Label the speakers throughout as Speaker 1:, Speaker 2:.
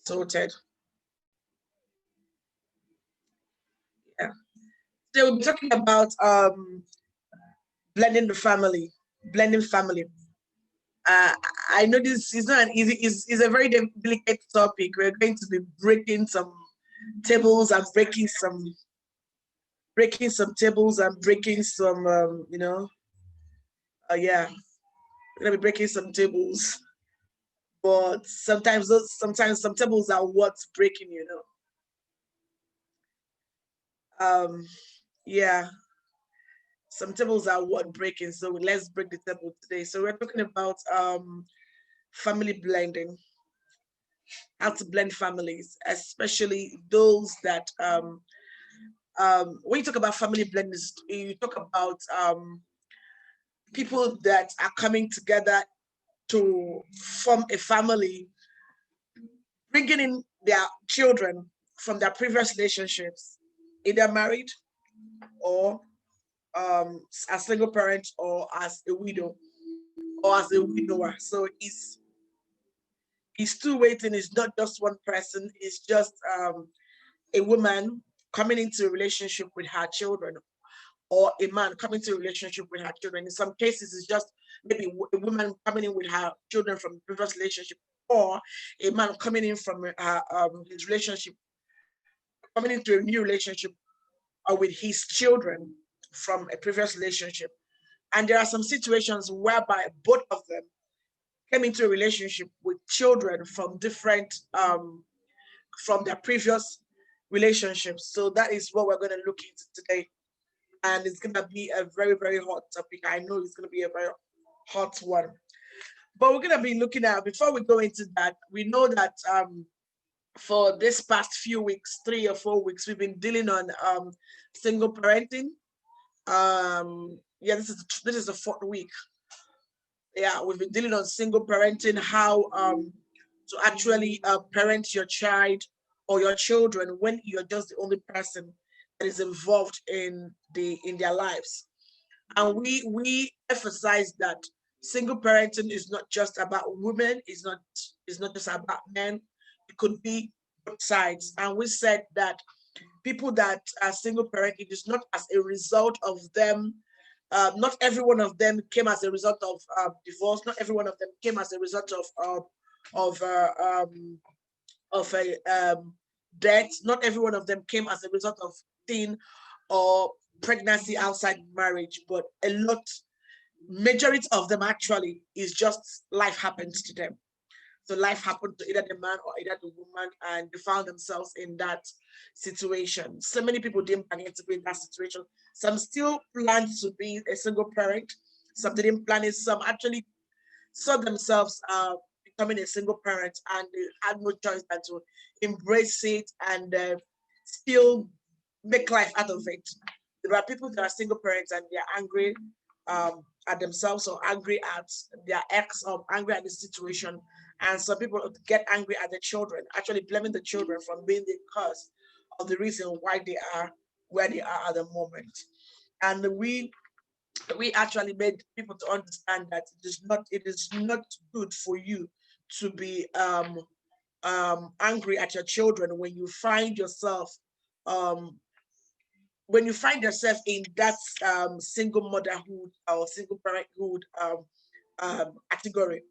Speaker 1: Sorted. Yeah. Today we'll be talking about blending the family, blending family. I know this is not an easy, it's a very delicate topic. We're going to be breaking some tables and breaking some tables and breaking some yeah, we're gonna be breaking some tables. But sometimes some tables are worth breaking, Yeah, some tables are worth breaking. So let's break the table today. So we're talking about family blending, how to blend families, especially those that when you talk about family blending, you talk about people that are coming together to form a family, bringing in their children from their previous relationships, either married or as single parent or as a widow or as a widower. So it's two-way thing. It's not just one person. It's just a woman coming into a relationship with her children, or a man coming to a relationship with her children. In some cases, it's just maybe a woman coming in with her children from the previous relationship, or a man coming in from his relationship, coming into a new relationship with his children from a previous relationship. And there are some situations whereby both of them came into a relationship with children from different from their previous relationships. So that is what we're going to look into today. And it's going to be a very, very hot topic. I know it's going to be a very hot one. But we're going to be looking at, before we go into that, we know that for this past few weeks, 3 or 4 weeks, we've been dealing on single parenting. Yeah, this is the fourth week. Yeah, we've been dealing on single parenting, how to actually parent your child or your children when you're just the only person that is involved in their lives. And we emphasize that single parenting is not just about women, it's not just about men. It could be both sides. And we said that people that are single parent, it is not as a result of them. Not every one of them came as a result of divorce. Not every one of them came as a result of a death. Not every one of them came as a result of sin or pregnancy outside marriage. But a lot, majority of them actually is just life happens to them. So life happened to either the man or either the woman, and they found themselves in that situation. So many people didn't plan to be in that situation. Some still planned to be a single parent. Some didn't plan it. Some actually saw themselves becoming a single parent, and they had no choice than to embrace it and still make life out of it. There are people that are single parents and they are angry at themselves or angry at their ex or angry at the situation. And some people get angry at the children, actually blaming the children from being the cause of the reason why they are where they are at the moment. And we actually made people to understand that it is not good for you to be angry at your children um, when you find yourself in that single motherhood or single parenthood category.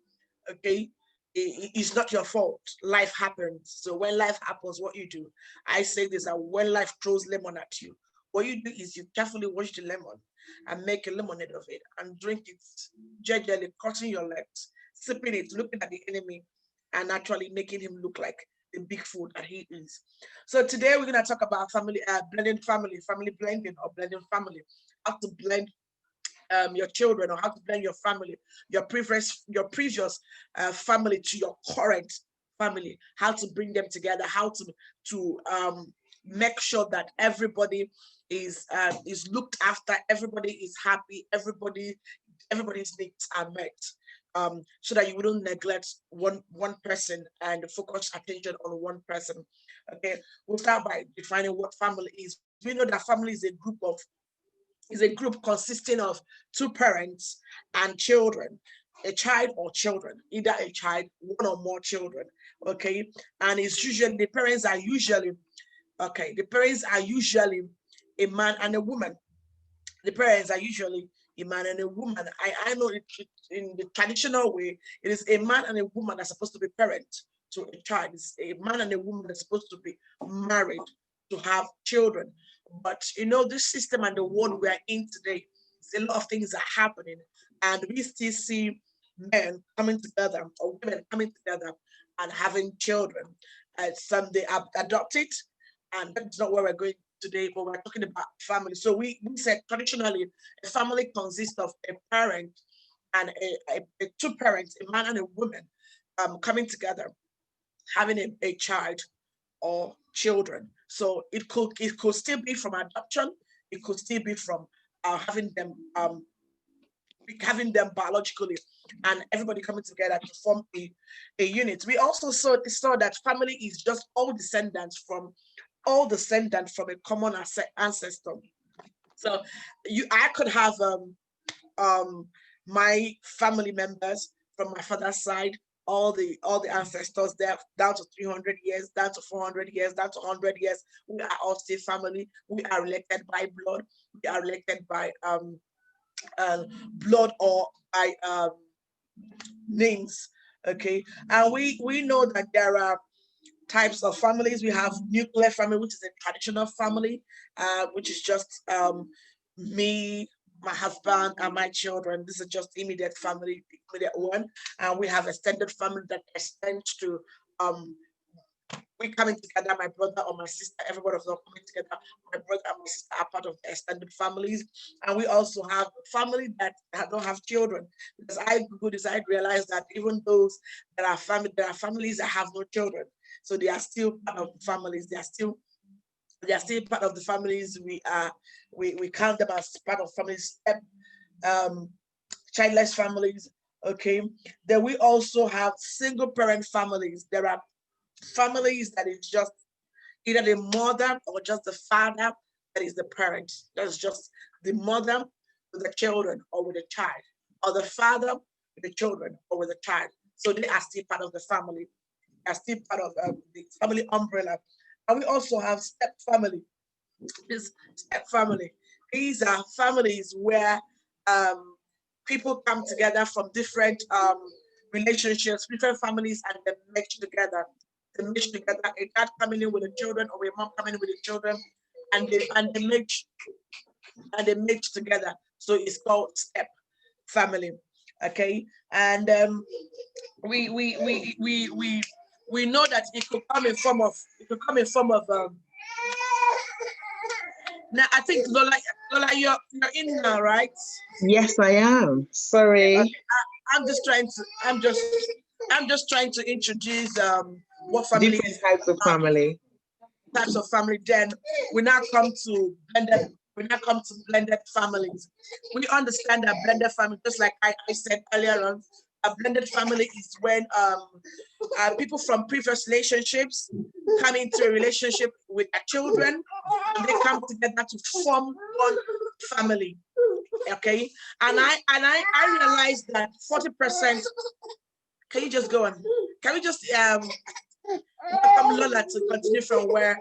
Speaker 1: Okay, it's not your fault. Life happens. So when life happens, what you do, I say this, that when life throws lemon at you, what you do is you carefully wash the lemon and make a lemonade of it and drink it gingerly, cutting your legs, sipping it, looking at the enemy, and actually making him look like the big fool that he is. So today we're going to talk about blending family blending or blending family, how to blend your children, or how to blend your family, your previous family to your current family, how to bring them together, how to make sure that everybody is looked after, everybody is happy, everybody's needs are met. So that you wouldn't neglect one person and focus attention on one person. Okay, we'll start by defining what family is. We know that family is a group consisting of two parents and children. a child or children, either a child, one or more children, okay? And it's usually, the parents are usually a man and a woman. The parents are usually a man and a woman. I know in the traditional way, it is a man and a woman that's supposed to be parent to a child. It's a man and a woman that's supposed to be married to have children. But you know, this system and the world we are in today, a lot of things are happening, and we still see men coming together or women coming together and having children. And some they adopt it, and that's not where we're going today, but we're talking about family. So we said traditionally a family consists of a parent and a two parents, a man and a woman, coming together, having a child or children. So it could still be from adoption, it could still be from having them biologically, and everybody coming together to form a unit. We also saw that family is just all descendants from a common ancestor. So I could have my family members from my father's side, all the ancestors there, down to 300 years, down to 400 years, down to 100 years. We are all still family. We are related by blood. We are related by blood or by names. Okay, and we know that there are types of families. We have nuclear family, which is a traditional family, which is just me, my husband, and my children. This is just immediate family, immediate one. And we have extended family that extends to we coming together, my brother or my sister, everybody is not coming together. My brother and my sister are part of the extended families. And we also have family that don't have children. Because I Googled this, I realized that even those that are family, there are families that have no children. So they are still part of the families. They are still part of the families. We count them as part of families, childless families. Okay. Then we also have single parent families. There are families that is just either the mother or just the father that is the parent. That's just the mother with the children or with the child, or the father with the children or with the child. So they are still part of the family. They are still part of the family umbrella. And we also have step family. This step family. These are families where people come together from different relationships, different families, and they mix together. They mix together. A dad coming in with the children, or a mom coming in with the children, and they mix together. So it's called step family. Okay, and we know that it could come in form of now I think Lola, you're in now, right?
Speaker 2: Yes, I am. Sorry.
Speaker 1: Okay. I'm just trying to introduce what family
Speaker 2: Different
Speaker 1: is,
Speaker 2: types of family.
Speaker 1: types of family. Then we now come to blended families. We understand that blended family, just like I said earlier on, a blended family is when people from previous relationships come into a relationship with their children, and they come together to form one family. Okay, and I realized that 40%. Can you just go on? Can we just welcome Lola to continue from where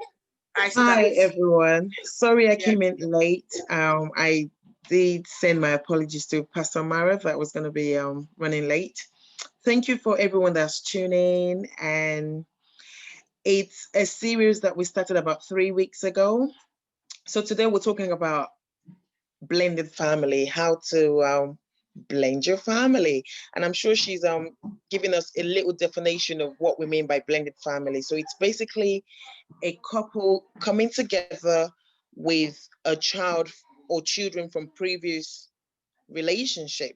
Speaker 1: I
Speaker 2: Hi,
Speaker 1: start?
Speaker 2: everyone. Sorry I
Speaker 1: Yeah.
Speaker 2: came in late. I did send my apologies to Pastor Amara that was going to be running late. Thank you for everyone that's tuning in. And it's a series that we started about 3 weeks ago. So today we're talking about blended family, how to blend your family. And I'm sure she's giving us a little definition of what we mean by blended family. So it's basically a couple coming together with a child or children from previous relationship.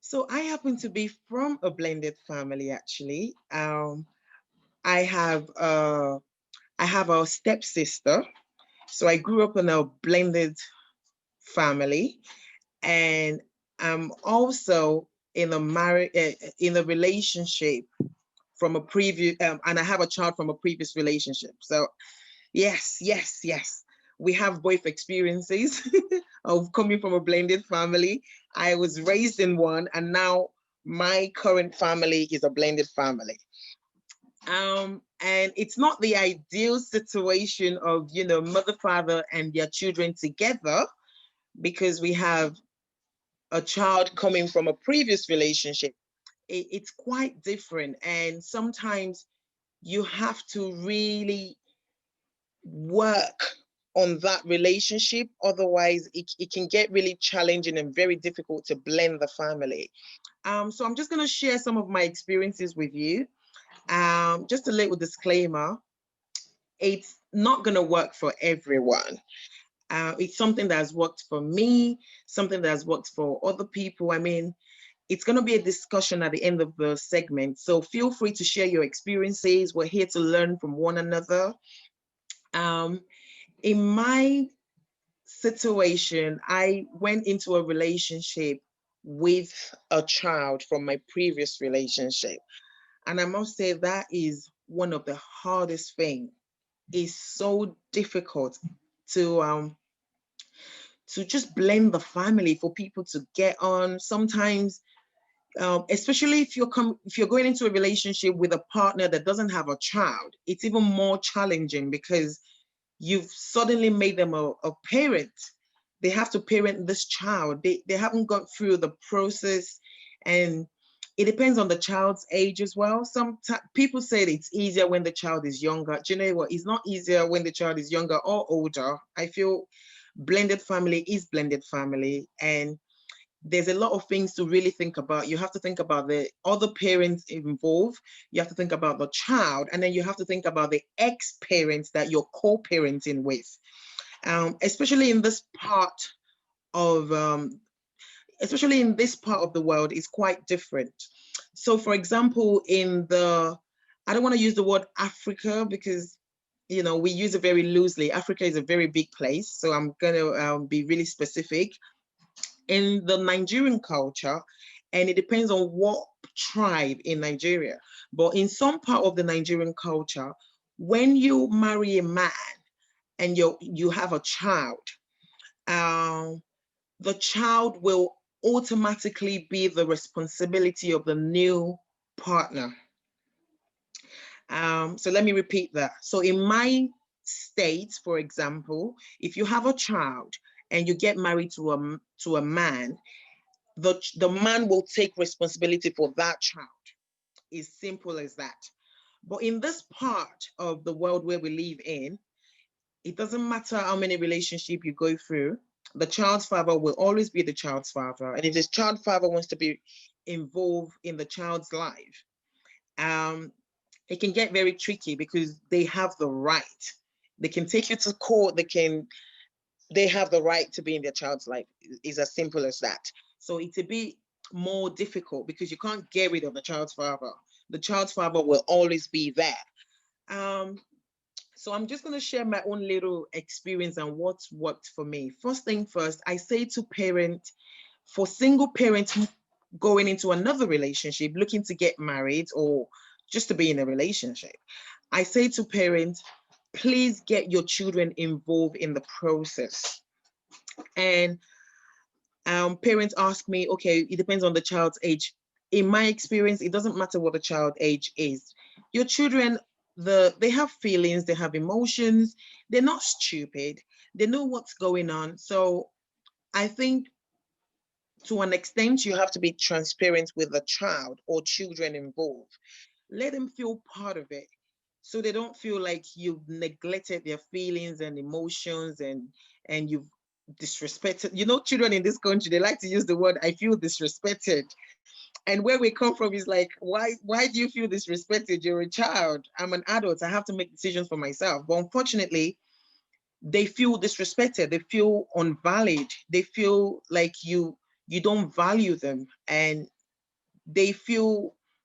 Speaker 2: So I happen to be from a blended family actually. I have a stepsister. So I grew up in a blended family, and I'm also in a relationship from a previous and I have a child from a previous relationship. So yes. we have both experiences of coming from a blended family. I was raised in one, and now my current family is a blended family. And it's not the ideal situation of, mother, father, and their children together, because we have a child coming from a previous relationship. It's quite different. And sometimes you have to really work on that relationship. Otherwise, it can get really challenging and very difficult to blend the family. So I'm just going to share some of my experiences with you. Just a little disclaimer, it's not going to work for everyone. It's something that has worked for me, something that has worked for other people. I mean, it's going to be a discussion at the end of the segment. So feel free to share your experiences. We're here to learn from one another. In my situation, I went into a relationship with a child from my previous relationship. And I must say that is one of the hardest things. It's so difficult to just blend the family, for people to get on. Sometimes, especially if you're going into a relationship with a partner that doesn't have a child, it's even more challenging, because you've suddenly made them a parent. They have to parent this child. They haven't gone through the process, and it depends on the child's age as well. Some people say it's easier when the child is younger. Do you know what? It's not easier when the child is younger or older. I feel blended family is blended family, and there's a lot of things to really think about. You have to think about the other parents involved. You have to think about the child, and then you have to think about the ex-parents that you're co-parenting with. Especially in this part of the world, is quite different. So, for example, I don't want to use the word Africa, because we use it very loosely. Africa is a very big place, so I'm going to be really specific. In the Nigerian culture, and it depends on what tribe in Nigeria, but in some part of the Nigerian culture, when you marry a man and you have a child, the child will automatically be the responsibility of the new partner. So let me repeat that. So in my state, for example, if you have a child and you get married to a man, the man will take responsibility for that child. It's simple as that. But in this part of the world where we live in, it doesn't matter how many relationships you go through, the child's father will always be the child's father. And if this child father wants to be involved in the child's life, it can get very tricky, because they have the right. They can take you to court. They have the right to be in their child's life. It's as simple as that. So it's a bit more difficult, because you can't get rid of the child's father. The child's father will always be there. So I'm just going to share my own little experience and what's worked for me. First thing first, I say to for single parents going into another relationship, looking to get married or just to be in a relationship, I say to parents, please get your children involved in the process. And parents ask me, okay, it depends on the child's age. In my experience, it doesn't matter what the child age is. Your children, they have feelings, they have emotions, they're not stupid, they know what's going on. So I think to an extent, you have to be transparent with the child or children involved. Let them feel part of it, so they don't feel like you've neglected their feelings and emotions, and you've disrespected. Children in this country, they like to use the word, I feel disrespected. And where we come from is like, why do you feel disrespected? You're a child. I'm an adult. I have to make decisions for myself. But unfortunately, they feel disrespected. They feel unvalued. They feel like you don't value them, and they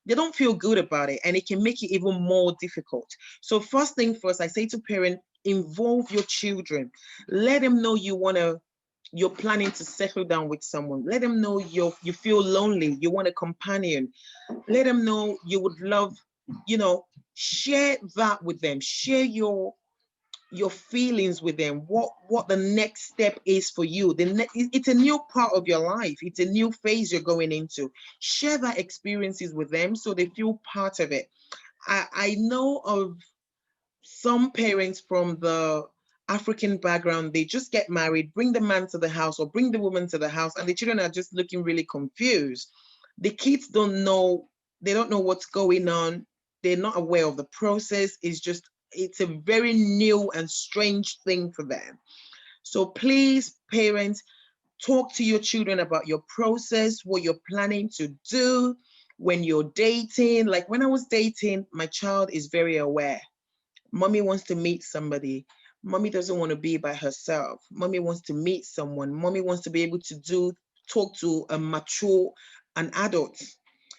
Speaker 2: don't feel good about it, and it can make it even more difficult. So first thing first, I say to parents, involve your children. Let them know you're planning to settle down with someone. Let them know you feel lonely, you want a companion. Let them know you would love, share that with them. Share your your feelings with them, what the next step is for you. It's a new part of your life. It's a new phase you're going into. Share that experiences with them so they feel part of it. I know of some parents from the African background, they just get married, bring the man to the house or bring the woman to the house, and the children are just looking really confused. The kids don't know, they don't know what's going on. They're not aware of the process. It's a very new and strange thing for them. So please, parents, talk to your children about your process, what you're planning to do when you're dating. Like when I was dating, my child is very aware. Mommy wants to meet somebody. Mommy doesn't want to be by herself. Mommy wants to meet someone. Mommy wants to be able to talk to a mature, an adult.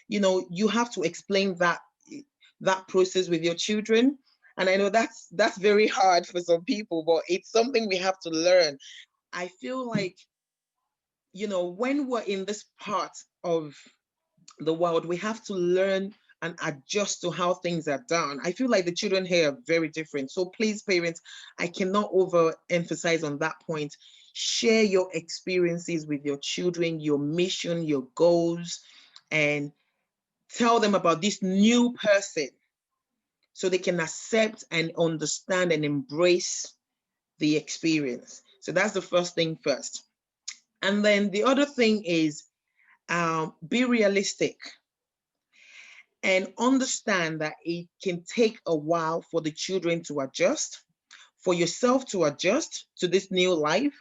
Speaker 2: You have to explain that process with your children. And I know that's very hard for some people, but it's something we have to learn. I feel like, when we're in this part of the world, we have to learn and adjust to how things are done. I feel like the children here are very different. So please, parents, I cannot overemphasize on that point. Share your experiences with your children, your mission, your goals, and tell them about this new person so they can accept and understand and embrace the experience. So that's the first thing first. And then the other thing is, be realistic and understand that it can take a while for the children to adjust, for yourself to adjust to this new life,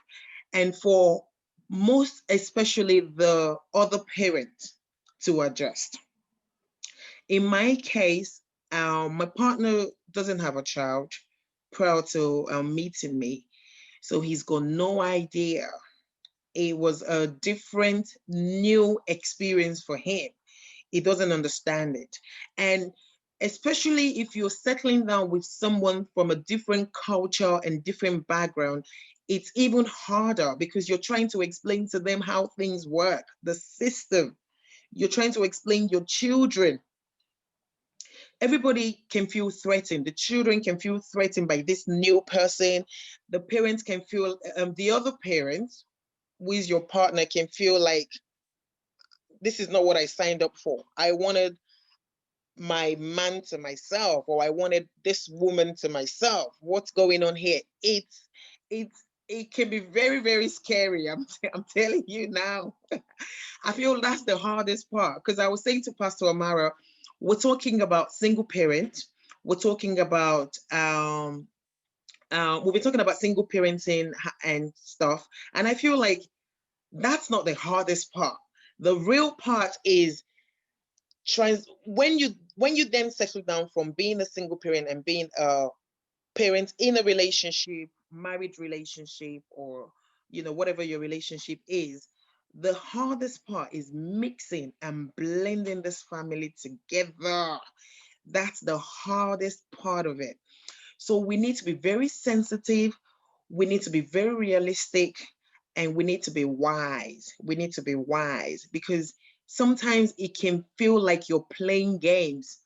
Speaker 2: and for most especially the other parent to adjust. In my case, my partner doesn't have a child prior to meeting me, so he's got no idea. It was a different, new experience for him. He doesn't understand it. And especially if you're settling down with someone from a different culture and different background, it's even harder because you're trying to explain to them how things work, the system. You're trying to explain your children. Everybody can feel threatened. The children can feel threatened by this new person. The parents can feel, the other parent, who is your partner, can feel like, this is not what I signed up for. I wanted my man to myself, or I wanted this woman to myself. What's going on here? It can be very, very scary. I'm telling you now. I feel that's the hardest part, because I was saying to Pastor Amara, we're talking about single parent. We're talking about we'll be talking about single parenting and stuff. And I feel like that's not the hardest part. The real part is when you then settle down from being a single parent and being a parent in a relationship, married relationship, or whatever your relationship is. The hardest part is mixing and blending this family together. That's the hardest part of it. So we need to be very sensitive, we need to be very realistic, and we need to be wise. We need to be wise, because sometimes it can feel like you're playing games.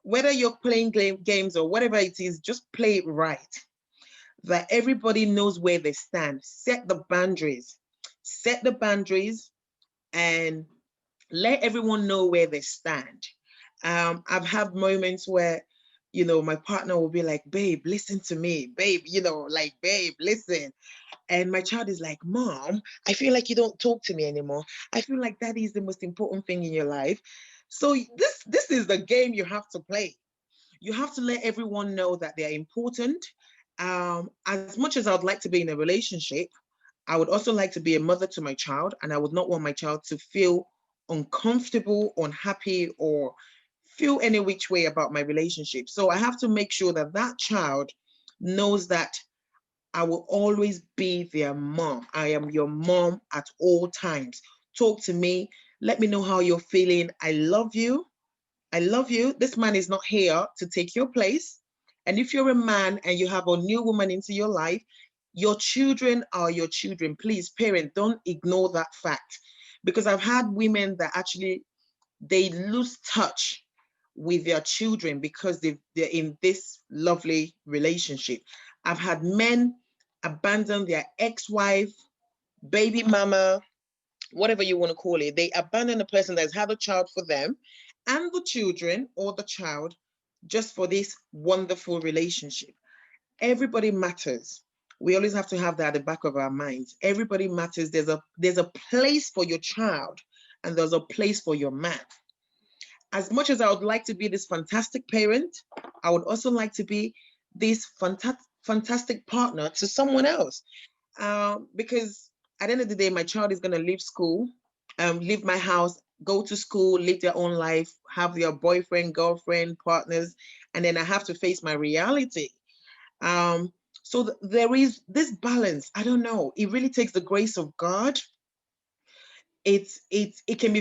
Speaker 2: Whether you're playing games or whatever it is, just play it right. That everybody knows where they stand. Set the boundaries. Set the boundaries and let everyone know where they stand. I've had moments where, my partner will be like, babe, listen to me, babe, like, babe, listen. And my child is like, Mom, I feel like you don't talk to me anymore. I feel like that is the most important thing in your life. So this is the game you have to play. You have to let everyone know that they're important. As much as I would like to be in a relationship, I would also like to be a mother to my child, and I would not want my child to feel uncomfortable, unhappy, or feel any which way about my relationship. So I have to make sure that that child knows that I will always be their mom. I am your mom at all times. Talk to me. Let me know how you're feeling. I love you. I love you. This man is not here to take your place. And if you're a man and you have a new woman into your life, your children are your children. Please, parent, don't ignore that fact. Because I've had women that actually, they lose touch with their children because they're in this lovely relationship. I've had men abandon their ex-wife, baby mama, whatever you want to call it. They abandon the person that's had a child for them and the children or the child just for this wonderful relationship. Everybody matters. We always have to have that at the back of our minds. Everybody matters. There's a place for your child and there's a place for your man. As much as I would like to be this fantastic parent, I would also like to be this fantastic partner to someone else. Because at the end of the day, my child is going to leave school, leave my house, go to school, live their own life, have their boyfriend, girlfriend, partners, and then I have to face my reality. So there is this balance. I don't know. It really takes the grace of God. It can be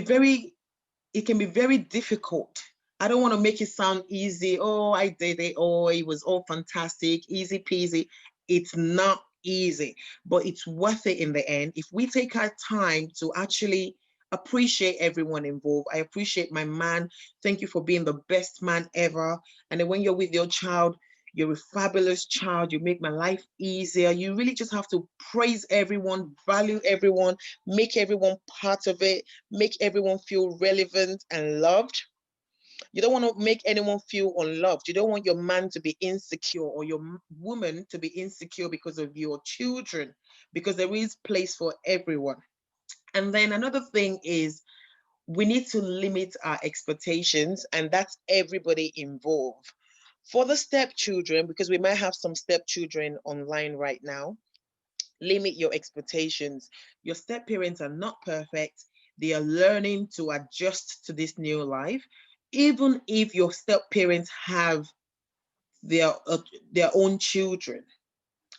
Speaker 2: very difficult. I don't want to make it sound easy. Oh, I did it. Oh, it was all fantastic, easy peasy. It's not easy, but it's worth it in the end. If we take our time to actually appreciate everyone involved. I appreciate my man. Thank you for being the best man ever. And then when you're with your child, you're a fabulous child. You make my life easier. You really just have to praise everyone, value everyone, make everyone part of it, make everyone feel relevant and loved. You don't want to make anyone feel unloved. You don't want your man to be insecure or your woman to be insecure because of your children, because there is place for everyone. And then another thing is we need to limit our expectations, and that's everybody involved. For the stepchildren, because we might have some stepchildren online right now, limit your expectations. Your step parents are not perfect. They are learning to adjust to this new life. Even if your step parents have their their own children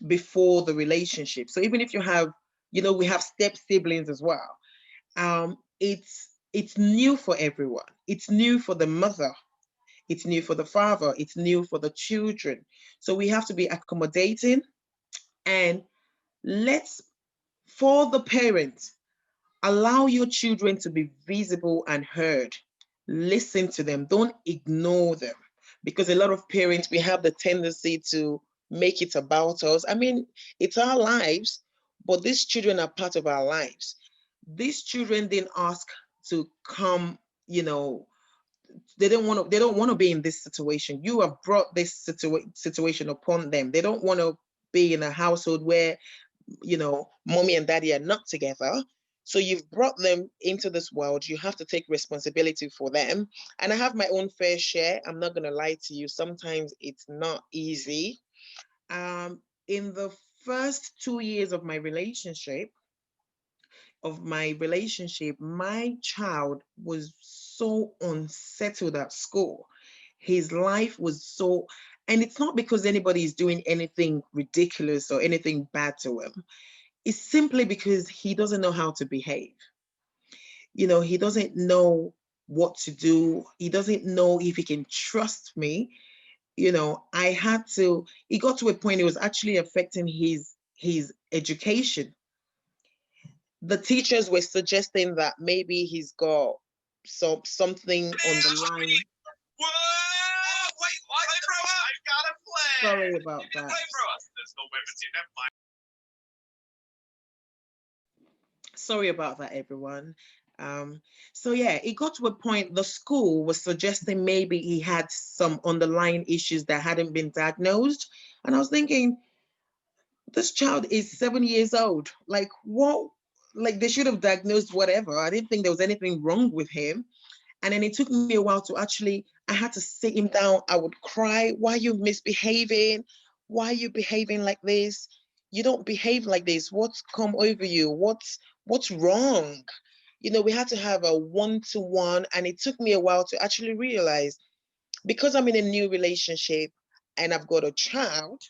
Speaker 2: before the relationship. So even if you have, we have step siblings as well. It's new for everyone. It's new for the mother. It's new for the father. It's new for the children. So we have to be accommodating, and let's, for the parents, allow your children to be visible and heard. Listen to them. Don't ignore them. Because a lot of parents, we have the tendency to make it about us. I mean, it's our lives, but these children are part of our lives. These children didn't ask to come, they don't want to be in this situation. You have brought this situation upon them. They don't want to be in a household where mommy and daddy are not together. So you've brought them into this world. You have to take responsibility for them. And I have my own fair share. I'm not going to lie to you. Sometimes it's not easy. In the first 2 years of my relationship, my child was so unsettled at school. His life was so, and it's not because anybody is doing anything ridiculous or anything bad to him. It's simply because he doesn't know how to behave. He doesn't know what to do. He doesn't know if he can trust me. It got to a point it was actually affecting his education. The teachers were suggesting that maybe he's got something on the line.
Speaker 3: Whoa! Wait, what? Play for us? I gotta play.
Speaker 2: Sorry about
Speaker 3: You
Speaker 2: that.
Speaker 3: play for us. There's no weapons here. Never mind.
Speaker 2: Sorry about that, everyone. So yeah, it got to a point the school was suggesting maybe he had some underlying issues that hadn't been diagnosed. And I was thinking, this child is 7 years old. Like, what? Like, they should have diagnosed whatever. I didn't think there was anything wrong with him. And then it took me a while to actually, I had to sit him down. I would cry. Why are you misbehaving? Why are you behaving like this? You don't behave like this. What's come over you? What's wrong? We had to have a one-to-one, and it took me a while to actually realize, because I'm in a new relationship and I've got a child,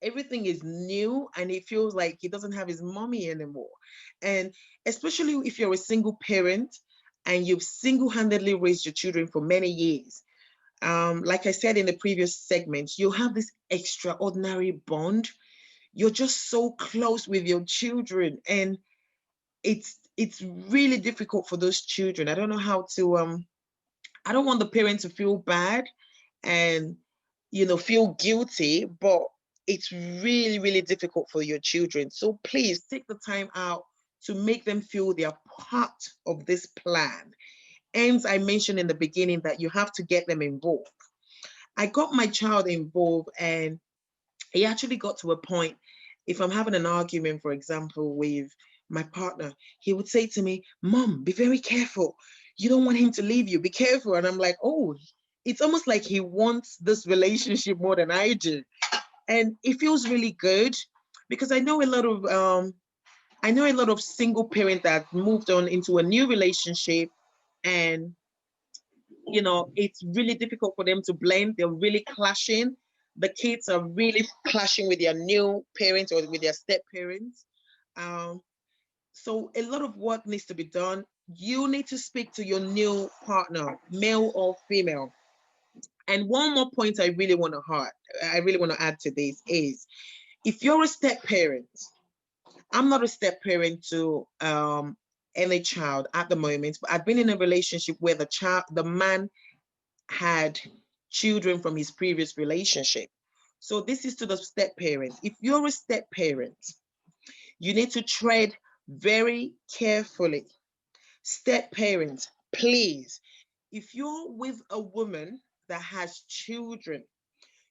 Speaker 2: everything is new and it feels like he doesn't have his mommy anymore. And especially if you're a single parent and you've single-handedly raised your children for many years, like I said in the previous segment, you have this extraordinary bond. You're just so close with your children, and it's really difficult for those children. I don't know how to I don't want the parent to feel bad and feel guilty, but it's really, really difficult for your children. So please take the time out to make them feel they are part of this plan. And I mentioned in the beginning that you have to get them involved. I got my child involved, and he actually got to a point, if I'm having an argument, for example, with my partner, he would say to me, Mom, be very careful. You don't want him to leave you. Be careful. And I'm like, oh, it's almost like he wants this relationship more than I do. And it feels really good because I know a lot of single parents that moved on into a new relationship, and it's really difficult for them to blend. They're really clashing. The kids are really clashing with their new parents or with their step parents. Um, so a lot of work needs to be done. You need to speak to your new partner, male or female. And one more point I really want to add to this is, if you're a step parent, I'm not a step parent to any child at the moment, but I've been in a relationship where the man had children from his previous relationship. So this is to the step parents. If you're a step parent, you need to tread very carefully. Step parents, please, if you're with a woman that has children,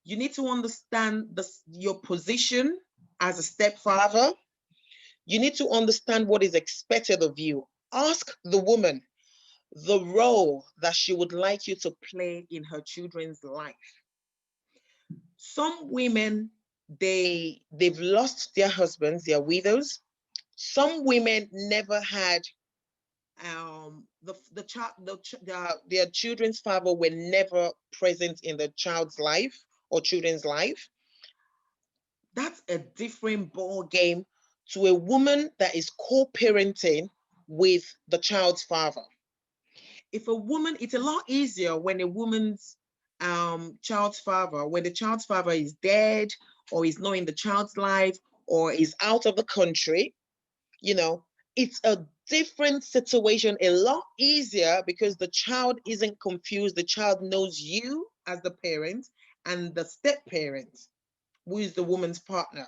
Speaker 2: you need to understand your position as a stepfather. You need to understand what is expected of you. Ask the woman the role that she would like you to play in her children's life. Some women, they've lost their husbands, they are widows. Some women never had their children's father were never present in the child's life or children's life. That's a different ball game to a woman that is co-parenting with the child's father. It's a lot easier when a woman's child's father, when the child's father is dead or is not in the child's life or is out of the country. It's a different situation, a lot easier, because the child isn't confused. The child knows you as the parent and the step parent, who is the woman's partner.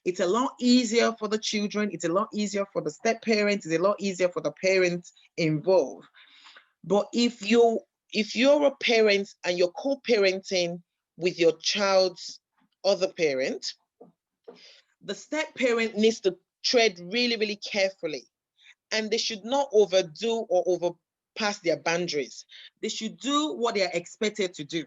Speaker 2: It's a lot easier for the children. It's a lot easier for the step parents. It's a lot easier for the parents involved. But if you're a parent and you're co-parenting with your child's other parent, the step parent needs to tread really, really carefully, and they should not overdo or overpass their boundaries. They should do what they are expected to do.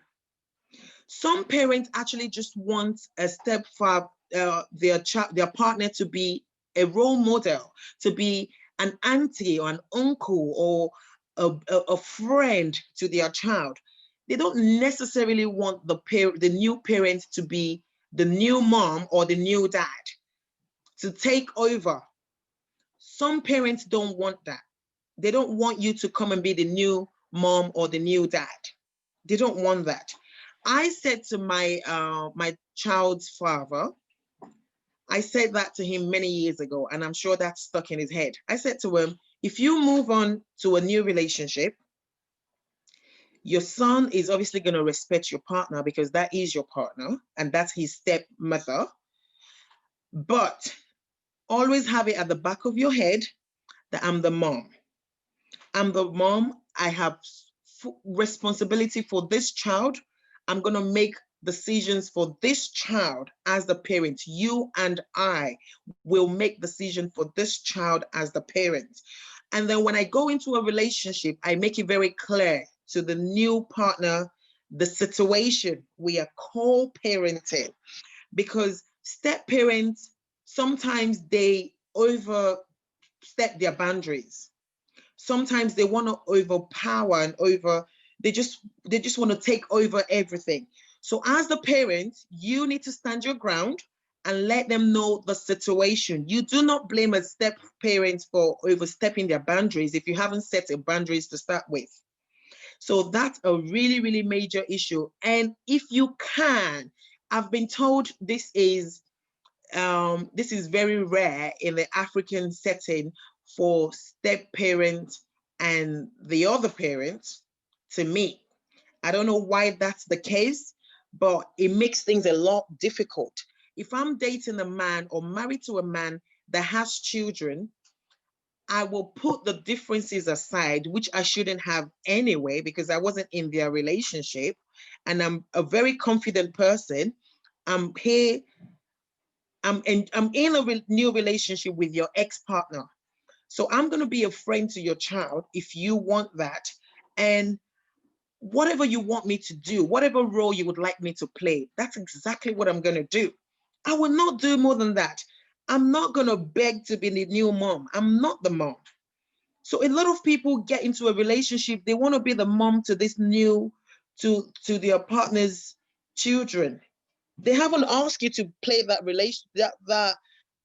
Speaker 2: Some parents actually just want a stepfather, their partner, to be a role model, to be an auntie or an uncle or a friend to their child. They don't necessarily want the new parent to be the new mom or the new dad, to take over. Some parents don't want that. They don't want you to come and be the new mom or the new dad. They don't want that. I said to my child's father, I said that to him many years ago, and I'm sure that's stuck in his head. I said to him, if you move on to a new relationship, your son is obviously going to respect your partner because that is your partner and that's his stepmother. But always have it at the back of your head that I'm the mom. I'm the mom. I have responsibility for this child. I'm going to make decisions for this child as the parent. You and I will make decisions for this child as the parent. And then when I go into a relationship, I make it very clear to the new partner the situation. We are co-parenting, because step parents, sometimes they overstep their boundaries. Sometimes they want to overpower and they just want to take over everything. So as the parent, you need to stand your ground and let them know the situation. You do not blame a step parent for overstepping their boundaries if you haven't set a boundaries to start with. So that's a really, really major issue. And if you can, I've been told this is very rare in the African setting for step parent and the other parent to meet. I don't know why that's the case, but it makes things a lot difficult. If I'm dating a man or married to a man that has children, I will put the differences aside, which I shouldn't have anyway, because I wasn't in their relationship. And I'm a very confident person. I'm here, I'm in a new relationship with your ex-partner. So I'm going to be a friend to your child if you want that. And whatever you want me to do, whatever role you would like me to play, that's exactly what I'm going to do. I will not do more than that. I'm not going to beg to be the new mom. I'm not the mom. So a lot of people get into a relationship, they want to be the mom to this new, to their partner's children. They haven't asked you to play that relation, that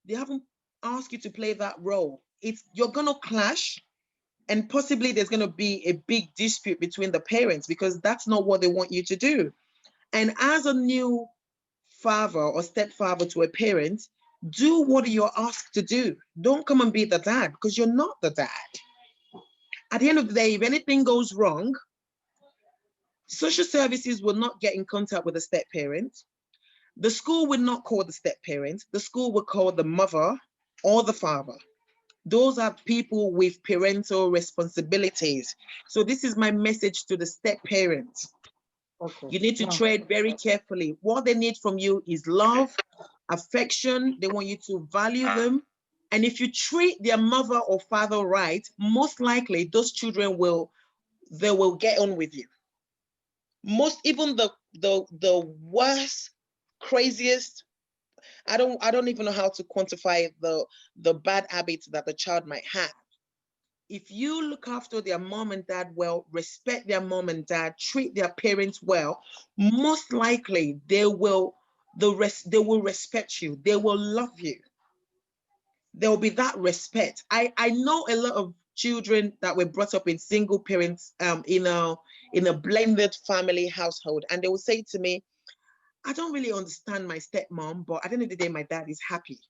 Speaker 2: they haven't asked you to play that role. It's, you're going to clash, and possibly there's going to be a big dispute between the parents because that's not what they want you to do. And as a new father or stepfather to a parent, do what you're asked to do. Don't come and be the dad, because you're not the dad. At the end of the day, if anything goes wrong, social services will not get in contact with the step parent. The school will not call the step parent. The school will call the mother or the father. Those are people with parental responsibilities. So this is my message to the step parents.
Speaker 1: Okay.
Speaker 2: You need to
Speaker 1: Now,
Speaker 2: tread very carefully. What they need from you is love, affection. They want you to value them. And if you treat their mother or father right, most likely those children will get on with you. Most, even the worst, craziest, I don't even know how to quantify the bad habits that the child might have. If you look after their mom and dad well, respect their mom and dad, treat their parents well, most likely they will respect you. They will love you. There will be that respect. I know a lot of children that were brought up in single parents, in a blended family household, and they will say to me, I don't really understand my stepmom, but at the end of the day, my dad is happy.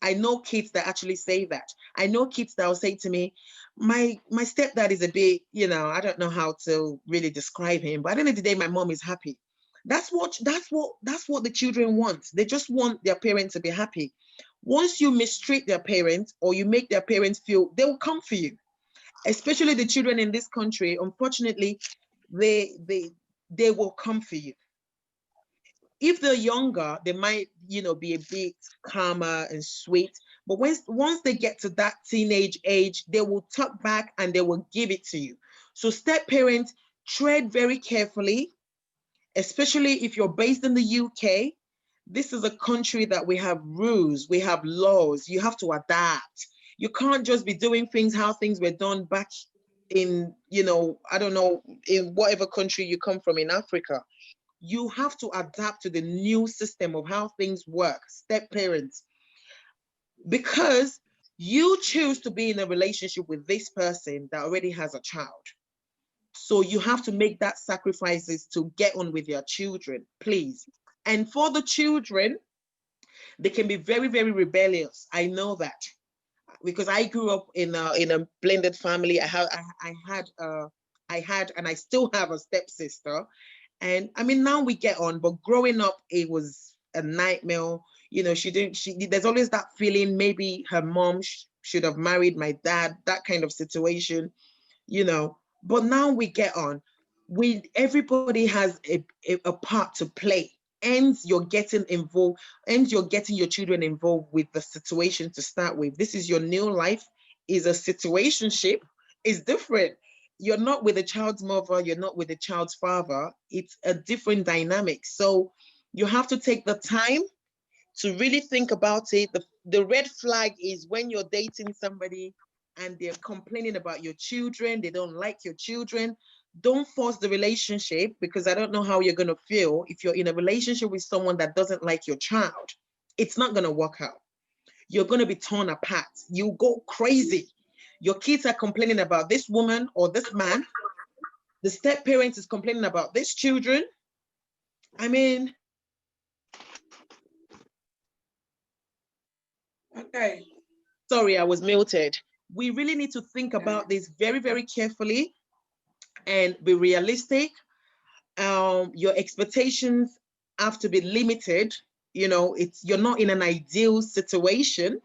Speaker 2: I know kids that actually say that. I know kids that will say to me, my stepdad is a bit, I don't know how to really describe him, but at the end of the day, my mom is happy. That's what the children want. They just want their parents to be happy. Once you mistreat their parents or you make their parents feel, they will come for you. Especially the children in this country, unfortunately, they will come for you. If they're younger, they might, be a bit calmer and sweet. But once they get to that teenage age, they will tuck back and they will give it to you. So step parents, tread very carefully, especially if you're based in the UK. This is a country that we have rules, we have laws. You have to adapt. You can't just be doing things how things were done back in, I don't know, in whatever country you come from in Africa. You have to adapt to the new system of how things work, step parents, because you choose to be in a relationship with this person that already has a child. So you have to make that sacrifices to get on with your children, please. And for the children, they can be very, very rebellious. I know that because I grew up in a blended family. I had and I still have a stepsister. And I mean, now we get on, but growing up, it was a nightmare. There's always that feeling, maybe her mom should have married my dad, that kind of situation, But now we get on. Everybody has a part to play. And you're getting involved, and you're getting your children involved with the situation to start with. This is your new life, is a situationship, is different. You're not with the child's mother, you're not with the child's father. It's a different dynamic. So you have to take the time to really think about it. The red flag is when you're dating somebody and they're complaining about your children, they don't like your children. Don't force the relationship, because I don't know how you're going to feel if you're in a relationship with someone that doesn't like your child. It's not going to work out. You're going to be torn apart. You go crazy. Your kids are complaining about this woman or this man. The step parent is complaining about these children. I mean,
Speaker 1: okay.
Speaker 2: sorry, I was muted. We really need to think about this very, very carefully and be realistic. Your expectations have to be limited. you know, you're not in an ideal situation.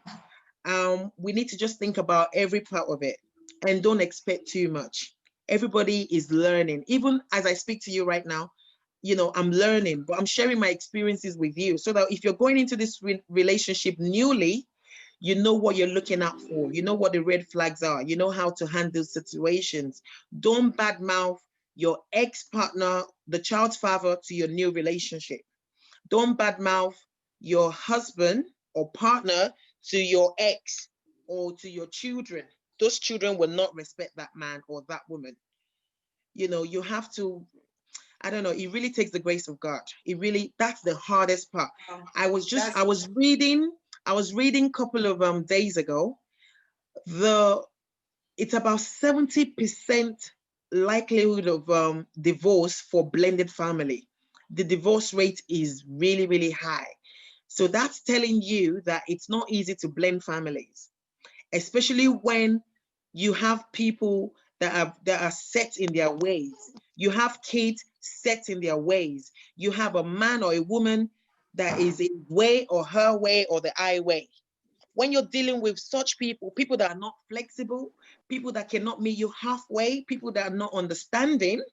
Speaker 2: We need to just think about every part of it and don't expect too much. Everybody is learning. Even as I speak to you right now, you know, I'm learning, but I'm sharing my experiences with you so that if you're going into this relationship newly, you know what you're looking out for. You know what the red flags are. You know how to handle situations. Don't badmouth your ex-partner, the child's father, to your new relationship. Don't badmouth your husband or partner to your ex or to your children. Those children will not respect that man or that woman. You know, you have to, I don't know, it really takes the grace of God. It really, that's the hardest part. I was reading a couple of days ago, it's about 70% likelihood of divorce for blended family. The divorce rate is really, really high. So that's telling you that it's not easy to blend families, especially when you have people that are set in their ways. You have kids set in their ways. You have a man or a woman that is a way or her way or the I way. When you're dealing with such people, people that are not flexible, people that cannot meet you halfway, people that are not understanding,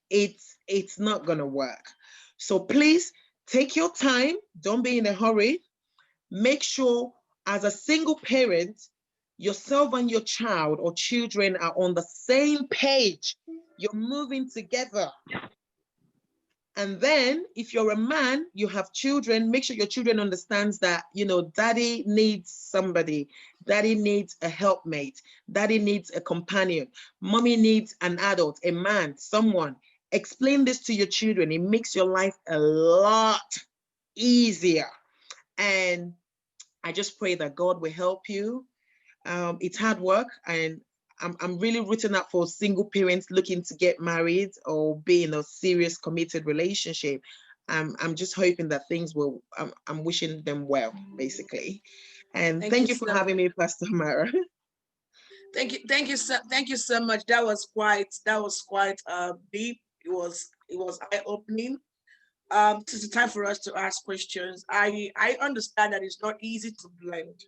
Speaker 2: it's not gonna work. So please take your time. Don't be in a hurry. Make sure as a single parent, yourself and your child or children are on the same page. You're moving together. And then if you're a man, you have children, make sure your children understands that, you know, daddy needs somebody, daddy needs a helpmate, daddy needs a companion, mommy needs an adult, a man, someone. Explain this to your children. It makes your life a lot easier. And I just pray that God will help you. It's hard work, and I'm really rooting out for single parents looking to get married or be in a serious committed relationship. I'm just hoping that things will, I'm wishing them well, basically. And thank you for having me, Pastor Amara.
Speaker 1: Thank you so much. That was quite deep. It was eye-opening. This is the time for us to ask questions. I understand that it's not easy to blend.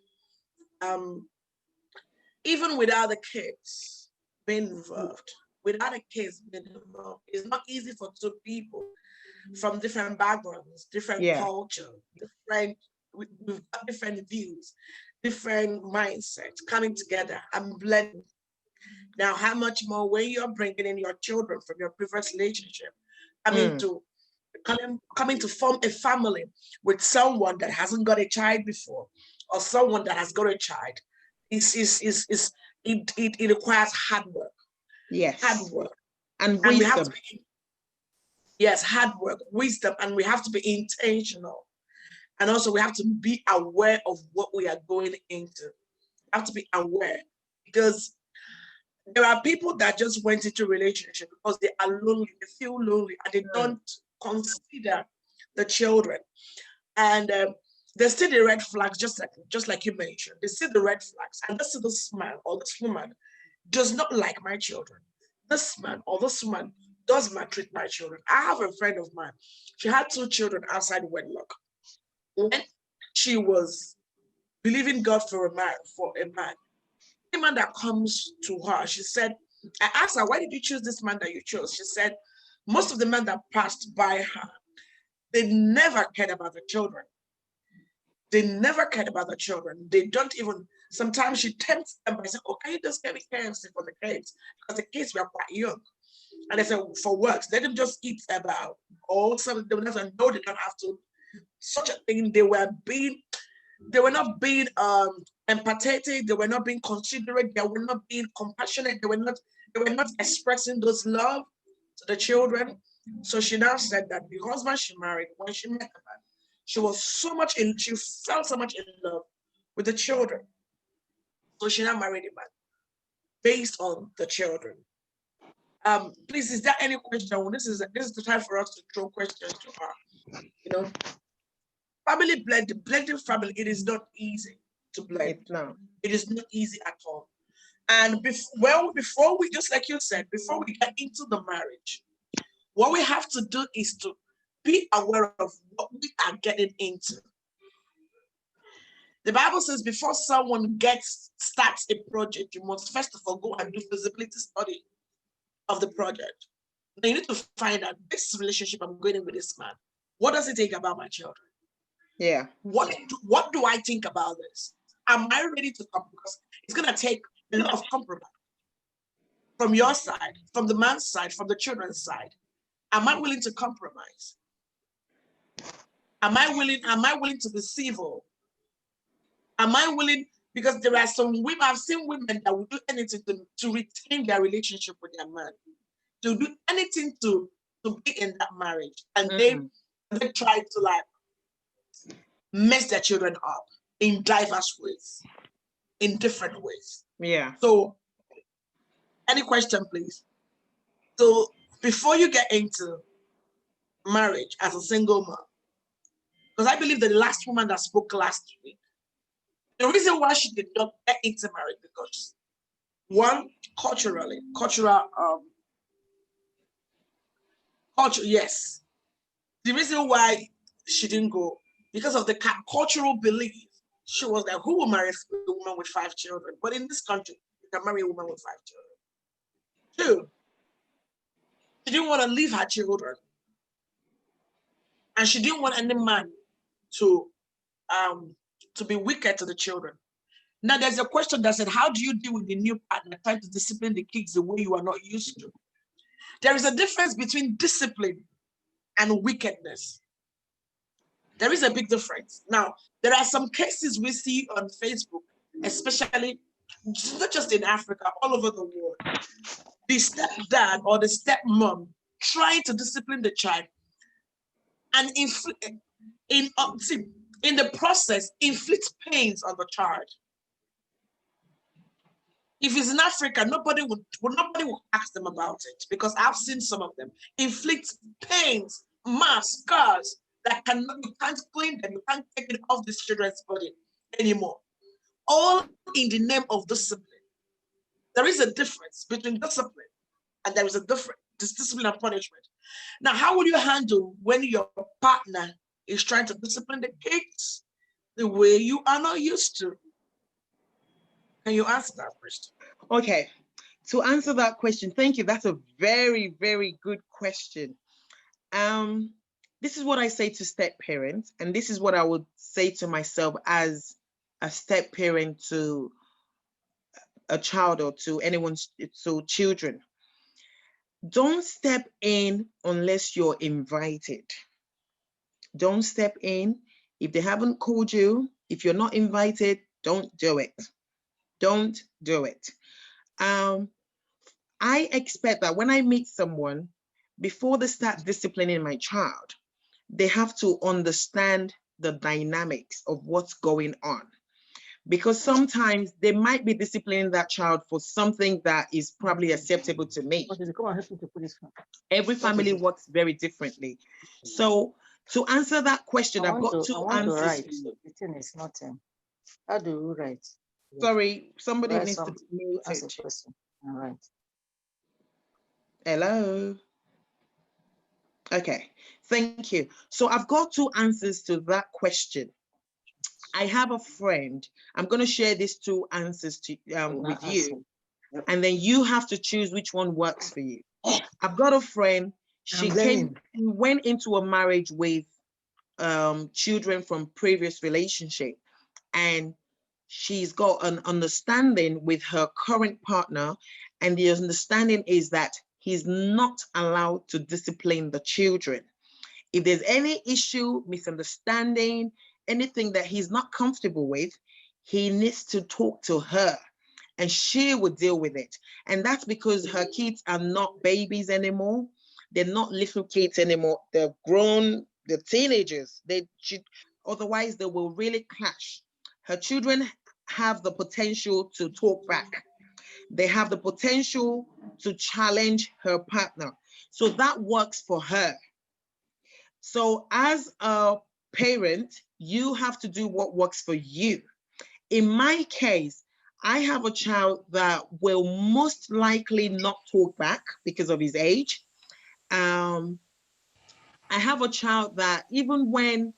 Speaker 1: Even without the kids being involved, it's not easy for two people from different backgrounds, different culture, we've got different views, different mindsets coming together and blending. Now, how much more when you're bringing in your children from your previous relationship, coming to form a family with someone that hasn't got a child before, or someone that has got a child, it requires hard work.
Speaker 2: Yes.
Speaker 1: Hard work.
Speaker 2: And wisdom.
Speaker 1: We have to be, hard work, wisdom, and we have to be intentional. And also we have to be aware of what we are going into. We have to be aware, because there are people that just went into a relationship because they are lonely, they feel lonely, and they don't consider the children. And they see the red flags, just like you mentioned. They see the red flags, and they see this man or this woman does not like my children. This man or this woman does maltreat my children. I have a friend of mine. She had 2 children outside wedlock. When she was believing God for a man, the man that comes to her, she said, I asked her, why did you choose this man that you chose? She said, most of the men that passed by her, they never cared about the children. They never cared about the children. They don't even, sometimes she tempts them by saying, oh, can you just get me KFC for the kids? Because the kids were quite young. And they said, for what? Let them just eat about. Or some of them doesn't know they don't have to. Such a thing, they were not being empathetic, they were not being considerate, they were not being compassionate, they were not expressing those love to the children. So she now said that the husband she married, when she met the man, she felt so much in love with the children. So she now married a man based on the children. Please, is there any question? This is the time for us to throw questions to her. You know, blending family, it is not easy to blend. It is not easy at all. And before we, just like you said, before we get into the marriage, what we have to do is to be aware of what we are getting into. The Bible says before someone starts a project, you must first of all go and do feasibility study of the project. Now you need to find out this relationship I'm going in with this man. What does it think about my children?
Speaker 2: Yeah.
Speaker 1: What do I think about this? Am I ready to come? Because it's going to take a lot of compromise from your side, from the man's side, from the children's side. Am I willing to compromise? Am I willing to be civil? Am I willing? Because there are some women, I've seen women that will do anything to retain their relationship with their man, to do anything to be in that marriage. And they try to like mess their children up in diverse ways, in different ways.
Speaker 2: Yeah.
Speaker 1: So, any question, please? So, before you get into marriage as a single mom, because I believe the last woman that spoke last week, the reason why she did not get into marriage because one, culture, yes. The reason why she didn't go because of the cultural belief. She was like, who will marry a woman with 5 children? But in this country, you can marry a woman with 5 children. 2, she didn't want to leave her children. And she didn't want any man to be wicked to the children. Now, there's a question that said, how do you deal with the new partner trying to discipline the kids the way you are not used to? There is a difference between discipline and wickedness. There is a big difference. Now, there are some cases we see on Facebook, especially not just in Africa, all over the world. The stepdad or the stepmom trying to discipline the child and in the process inflict pains on the child. If it's in Africa, nobody would ask them about it because I've seen some of them inflict pains, marks, scars that you can't clean them, you can't take it off this children's body anymore. All in the name of discipline. There is a difference between discipline and there is a difference, discipline and punishment. Now, how will you handle when your partner is trying to discipline the kids the way you are not used to? Can you answer that question?
Speaker 2: Okay, to answer that question, thank you. That's a very, very good question. This is what I say to step parents, and this is what I would say to myself as a step parent to a child or to anyone's children. Don't step in unless you're invited. Don't step in if they haven't called you. If you're not invited, don't do it. Don't do it. I expect that when I meet someone, before they start disciplining my child, they have to understand the dynamics of what's going on. Because sometimes they might be disciplining that child for something that is probably acceptable to me. Every family works very differently. So to answer that question, I've got 2 answers.
Speaker 4: The thing is not how do you write?
Speaker 2: Sorry, somebody needs to mute
Speaker 4: ask
Speaker 2: it.
Speaker 4: a question. All right.
Speaker 2: Hello. Okay, thank you. So I've got 2 answers to that question. I have a friend. I'm going to share these 2 answers to with you, and then you have to choose which one works for you. I've got a friend. She went into a marriage with children from previous relationship, and she's got an understanding with her current partner, and the understanding is that he's not allowed to discipline the children. If there's any issue, misunderstanding, anything that he's not comfortable with, he needs to talk to her and she will deal with it. And that's because her kids are not babies anymore. They're not little kids anymore. They're grown, they're teenagers. Otherwise they will really clash. Her children have the potential to talk back. They have the potential to challenge her partner. So that works for her. So as a parent, you have to do what works for you. In my case, I have a child that will most likely not talk back because of his age. I have a child that even when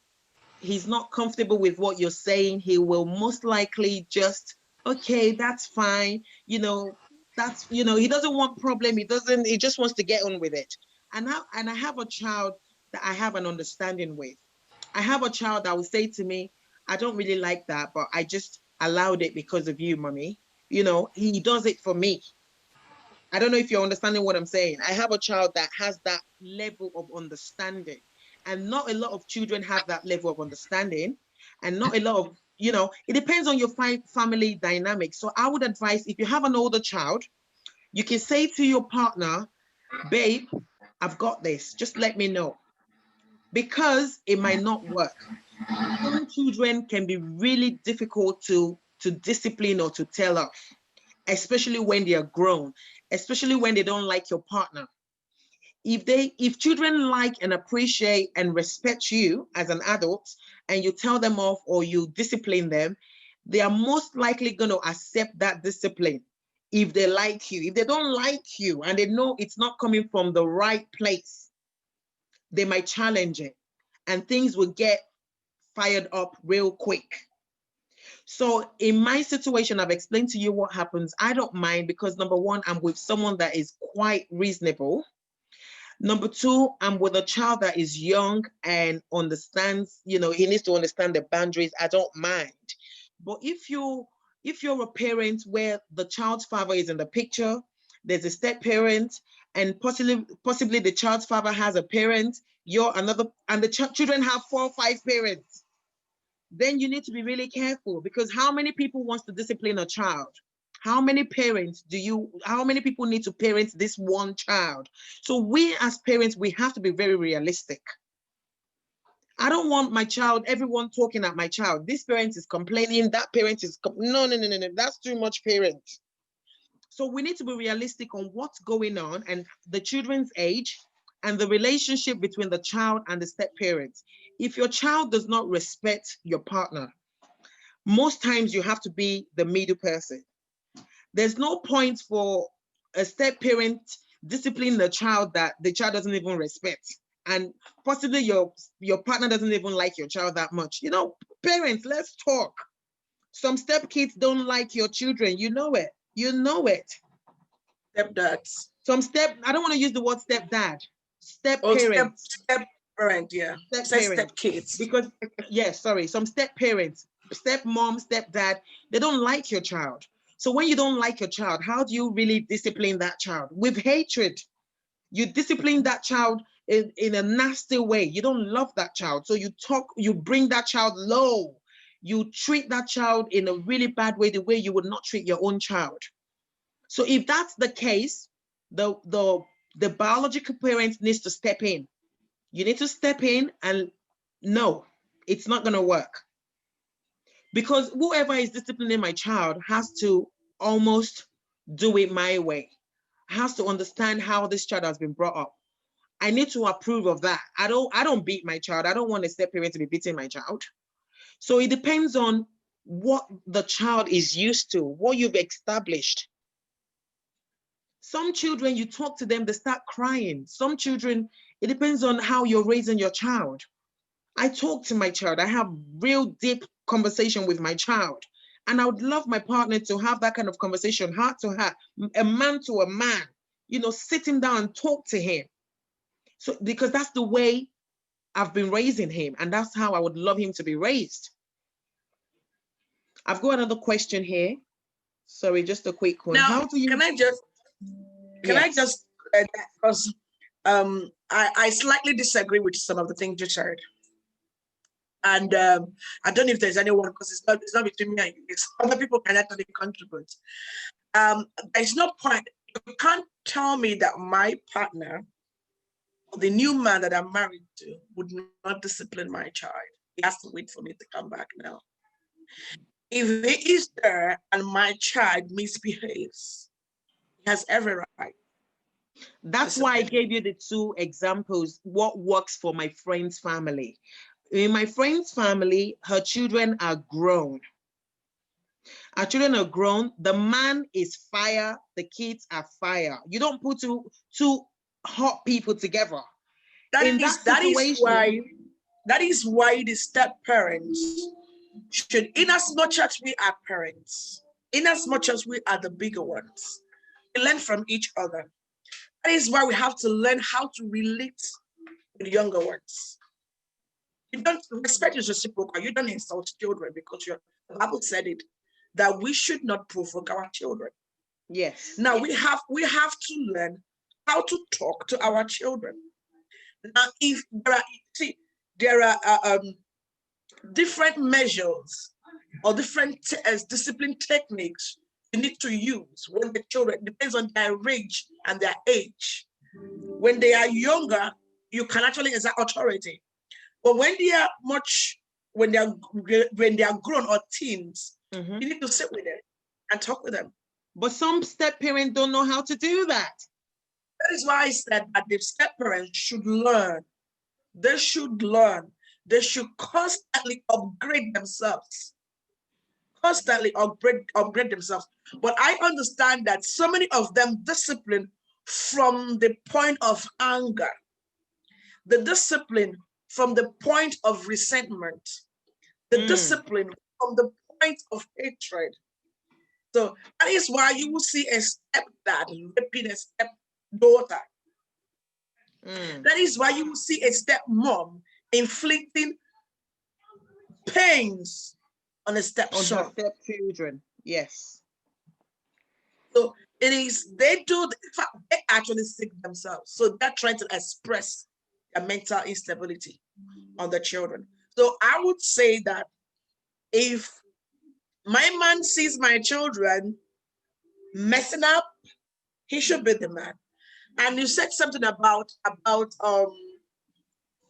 Speaker 2: he's not comfortable with what you're saying, he will most likely just, okay, that's fine. He doesn't want problem. He just wants to get on with it. And I have a child that I have an understanding with. I have a child that will say to me, I don't really like that, but I just allowed it because of you, mommy. He does it for me. I don't know if you're understanding what I'm saying. I have a child that has that level of understanding, and not a lot of children have that level of understanding, and not a lot of, it depends on your family dynamic. So I would advise, if you have an older child, you can say to your partner, babe, I've got this, just let me know, because it might not work. Some children can be really difficult to discipline or to tell off, especially when they are grown, especially when they don't like your partner. If children like and appreciate and respect you as an adult, and you tell them off or you discipline them, they are most likely going to accept that discipline if they like you. If they don't like you and they know it's not coming from the right place, they might challenge it, and things will get fired up real quick. So in my situation, I've explained to you what happens. I don't mind, because number one, I'm with someone that is quite reasonable. Number two, I'm with a child that is young and understands, he needs to understand the boundaries. I don't mind. But if you're a parent where the child's father is in the picture, there's a step parent, and possibly the child's father has a parent, you're another, and the children have 4 or 5 parents, then you need to be really careful, because how many people wants to discipline a child? How many people need to parent this one child? So we as parents, we have to be very realistic. I don't want my child, everyone talking at my child. This parent is complaining, that parent is, no, that's too much parent. So we need to be realistic on what's going on and the children's age and the relationship between the child and the step parents. If your child does not respect your partner, most times you have to be the middle person. There's no point for a step parent disciplining the child that the child doesn't even respect. And possibly your partner doesn't even like your child that much. Parents, let's talk. Some step kids don't like your children. You know it.
Speaker 1: Stepdads.
Speaker 2: I don't want to use the word stepdad. Step parents.
Speaker 1: Step parent, yeah. Step kids.
Speaker 2: Because, yes, sorry. Some step parents, step mom, stepdad, they don't like your child. So when you don't like your child, how do you really discipline that child? With hatred. You discipline that child in a nasty way. You don't love that child. So you bring that child low. You treat that child in a really bad way, the way you would not treat your own child. So if that's the case, the biological parent needs to step in. You need to step in and no, it's not going to work. Because whoever is disciplining my child has to almost do it my way, has to understand how this child has been brought up. I need to approve of that. I don't beat my child. I don't want a step parent to be beating my child. So it depends on what the child is used to, what you've established. Some children, you talk to them, they start crying. Some children, it depends on how you're raising your child. I talk to my child. I have real deep conversation with my child. And I would love my partner to have that kind of conversation, heart to heart, a man to a man, sit him down and talk to him. So, because that's the way I've been raising him, and that's how I would love him to be raised. I've got another question here. Sorry, just a quick one.
Speaker 1: Now,
Speaker 2: how do you?
Speaker 1: Can I just? Because I slightly disagree with some of the things you shared, and I don't know if there's anyone, because it's not between me and you. It's other people can actually contribute. There's no point. You can't tell me that my partner, the new man that I'm married to, would not discipline my child. He has to wait for me to come back now. If he is there and my child misbehaves, he has every right.
Speaker 2: That's why I gave you the 2 examples, what works for my friend's family. In my friend's family, her children are grown. Our children are grown. The man is fire. The kids are fire. You don't put two hot people together.
Speaker 1: That
Speaker 2: in
Speaker 1: is
Speaker 2: that situation,
Speaker 1: that is why the step parents should, in as much as we are parents, in as much as we are the bigger ones, we learn from each other. That is why we have to learn how to relate with younger ones. You don't respect is reciprocal. You don't insult children because the Bible said it that we should not provoke our children.
Speaker 2: yes.
Speaker 1: Now we have to learn how to talk to our children. Now, if there are different measures or different discipline techniques you need to use when the children, depends on their age and their age. When they are younger, you can actually exert authority. But when they are when they are grown or teens, you need to sit with them and talk with them.
Speaker 2: But some step parents don't know how to do that.
Speaker 1: That is why I said that the step parents should learn. They should learn. They should constantly upgrade themselves. Constantly upgrade themselves. But I understand that so many of them discipline from the point of anger, the discipline from the point of resentment, the discipline from the point of hatred. So that is why you will see a stepdad raping a stepdaughter. That is why you will see a stepmom inflicting pains on a stepson.
Speaker 2: On her stepchildren, yes.
Speaker 1: So it is, they actually sick themselves. So they're trying to express their mental instability on the children. So I would say that if my man sees my children messing up, he should be the man. And you said something about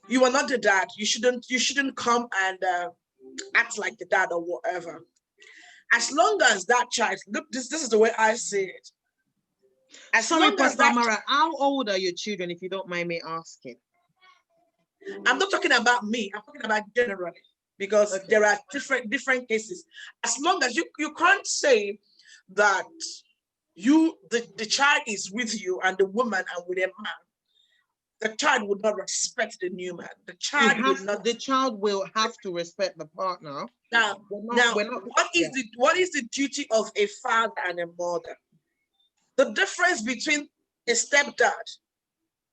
Speaker 1: you are not the dad. You shouldn't come and act like the dad or whatever. As long as that child, look, this is the way I see it.
Speaker 2: Sorry, Pastor Amara, how old are your children, if you don't mind me asking?
Speaker 1: I'm not talking about me. I'm talking about generally, because there are different cases. As long as you can't say that the child is with you and the woman and with a man, the child would not respect the new man. The child
Speaker 2: will have to respect the partner.
Speaker 1: Now, what is the duty of a father and a mother? The difference between a stepdad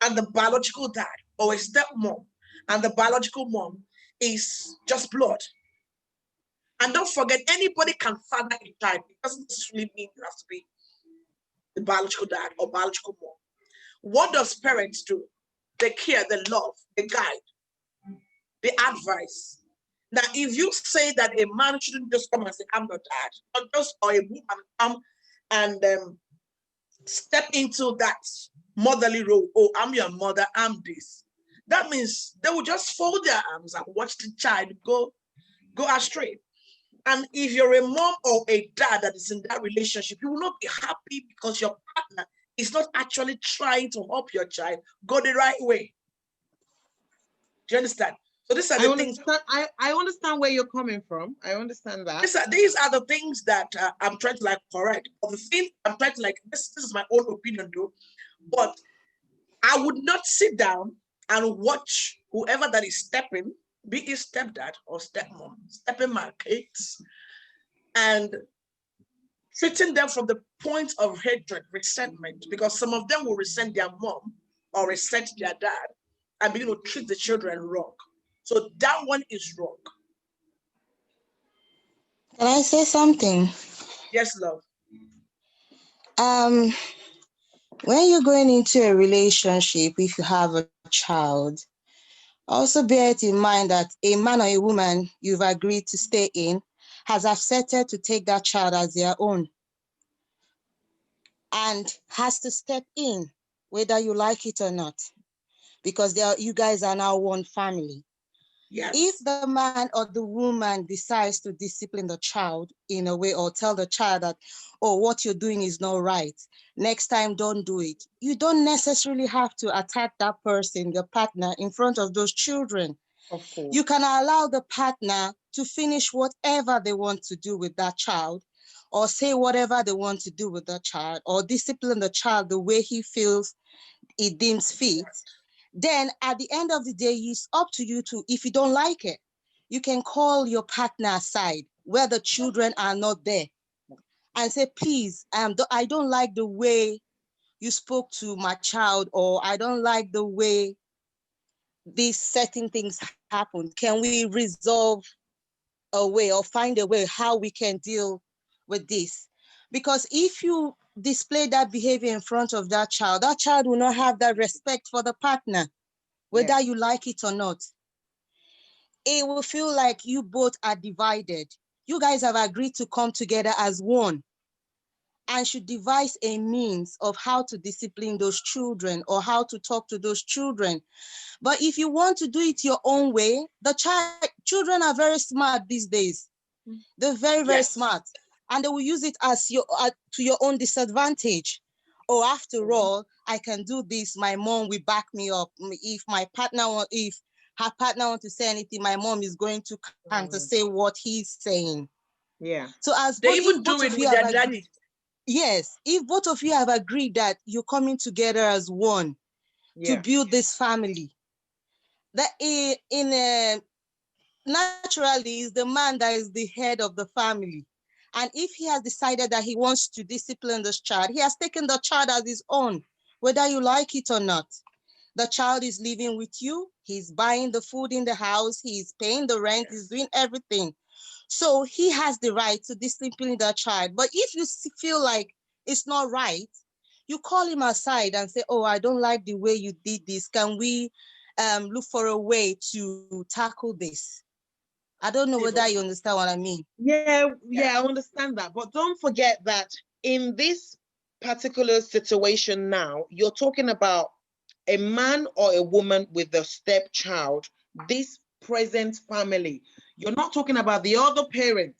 Speaker 1: and the biological dad, or a stepmom and the biological mom, is just blood. And don't forget, anybody can father a child. It doesn't necessarily mean you have to be the biological dad or biological mom. What does parents do? They care, they love, they guide, they advise. Now, if you say that a man shouldn't just come and say, I'm not dad, or a woman come and step into that motherly role, oh, I'm your mother, I'm this. That means they will just fold their arms and watch the child go astray. And if you're a mom or a dad that is in that relationship, you will not be happy because your partner is not actually trying to help your child go the right way. Do you understand? So these are the things.
Speaker 2: I understand where you're coming from. I understand that.
Speaker 1: These are the things that I'm trying to correct. Or the thing I'm trying to this is my own opinion though, but I would not sit down and watch whoever that is stepping, be it stepdad or stepmom, stepping my kids and treating them from the point of hatred, resentment, because some of them will resent their mom or resent their dad and begin to treat the children wrong. So that one is wrong.
Speaker 5: Can I say something?
Speaker 1: Yes, love.
Speaker 5: When you're going into a relationship, if you have a child, also bear it in mind that a man or a woman you've agreed to stay in has accepted to take that child as their own and has to step in, whether you like it or not, because you guys are now one family.
Speaker 1: Yes.
Speaker 5: If the man or the woman decides to discipline the child in a way or tell the child that, oh, what you're doing is not right, next time don't do it, you don't necessarily have to attack that person, your partner, in front of those children.
Speaker 2: Of course.
Speaker 5: You can allow the partner to finish whatever they want to do with that child, or say whatever they want to do with the child, or discipline the child the way he feels he deems fit. Then at the end of the day, it's up to you to, if you don't like it, you can call your partner aside where the children are not there and say, please, I don't like the way you spoke to my child, or I don't like the way these certain things happen. Can we resolve a way or find a way how we can deal with this? Because if you display that behavior in front of that child will not have that respect for the partner, whether
Speaker 2: Yeah.
Speaker 5: you like it or not. It will feel like you both are divided. You guys have agreed to come together as one and should devise a means of how to discipline those children or how to talk to those children. But if you want to do it your own way, children are very smart these days. They're very, very
Speaker 1: Yes.
Speaker 5: smart, and they will use it as to your own disadvantage. Oh, after all, I can do this. My mom will back me up. If her partner want to say anything, my mom is going to counter say what he's saying.
Speaker 2: Yeah.
Speaker 5: So
Speaker 1: They
Speaker 5: if
Speaker 1: even
Speaker 5: both
Speaker 1: do
Speaker 5: of
Speaker 1: it
Speaker 5: you
Speaker 1: with
Speaker 5: have
Speaker 1: their
Speaker 5: agreed,
Speaker 1: daddy.
Speaker 5: yes, if both of you have agreed that you're coming together as one to
Speaker 2: Yeah.
Speaker 5: build this family, that naturally is the man that is the head of the family. And if he has decided that he wants to discipline this child, he has taken the child as his own, whether you like it or not. The child is living with you. He's buying the food in the house. He's paying the rent. He's doing everything. So he has the right to discipline the child. But if you feel like it's not right, you call him aside and say, oh, I don't like the way you did this. Can we look for a way to tackle this? I don't know whether you understand what I mean.
Speaker 2: Yeah, I understand that. But don't forget that in this particular situation now, you're talking about a man or a woman with a stepchild, this present family. You're not talking about the other parent,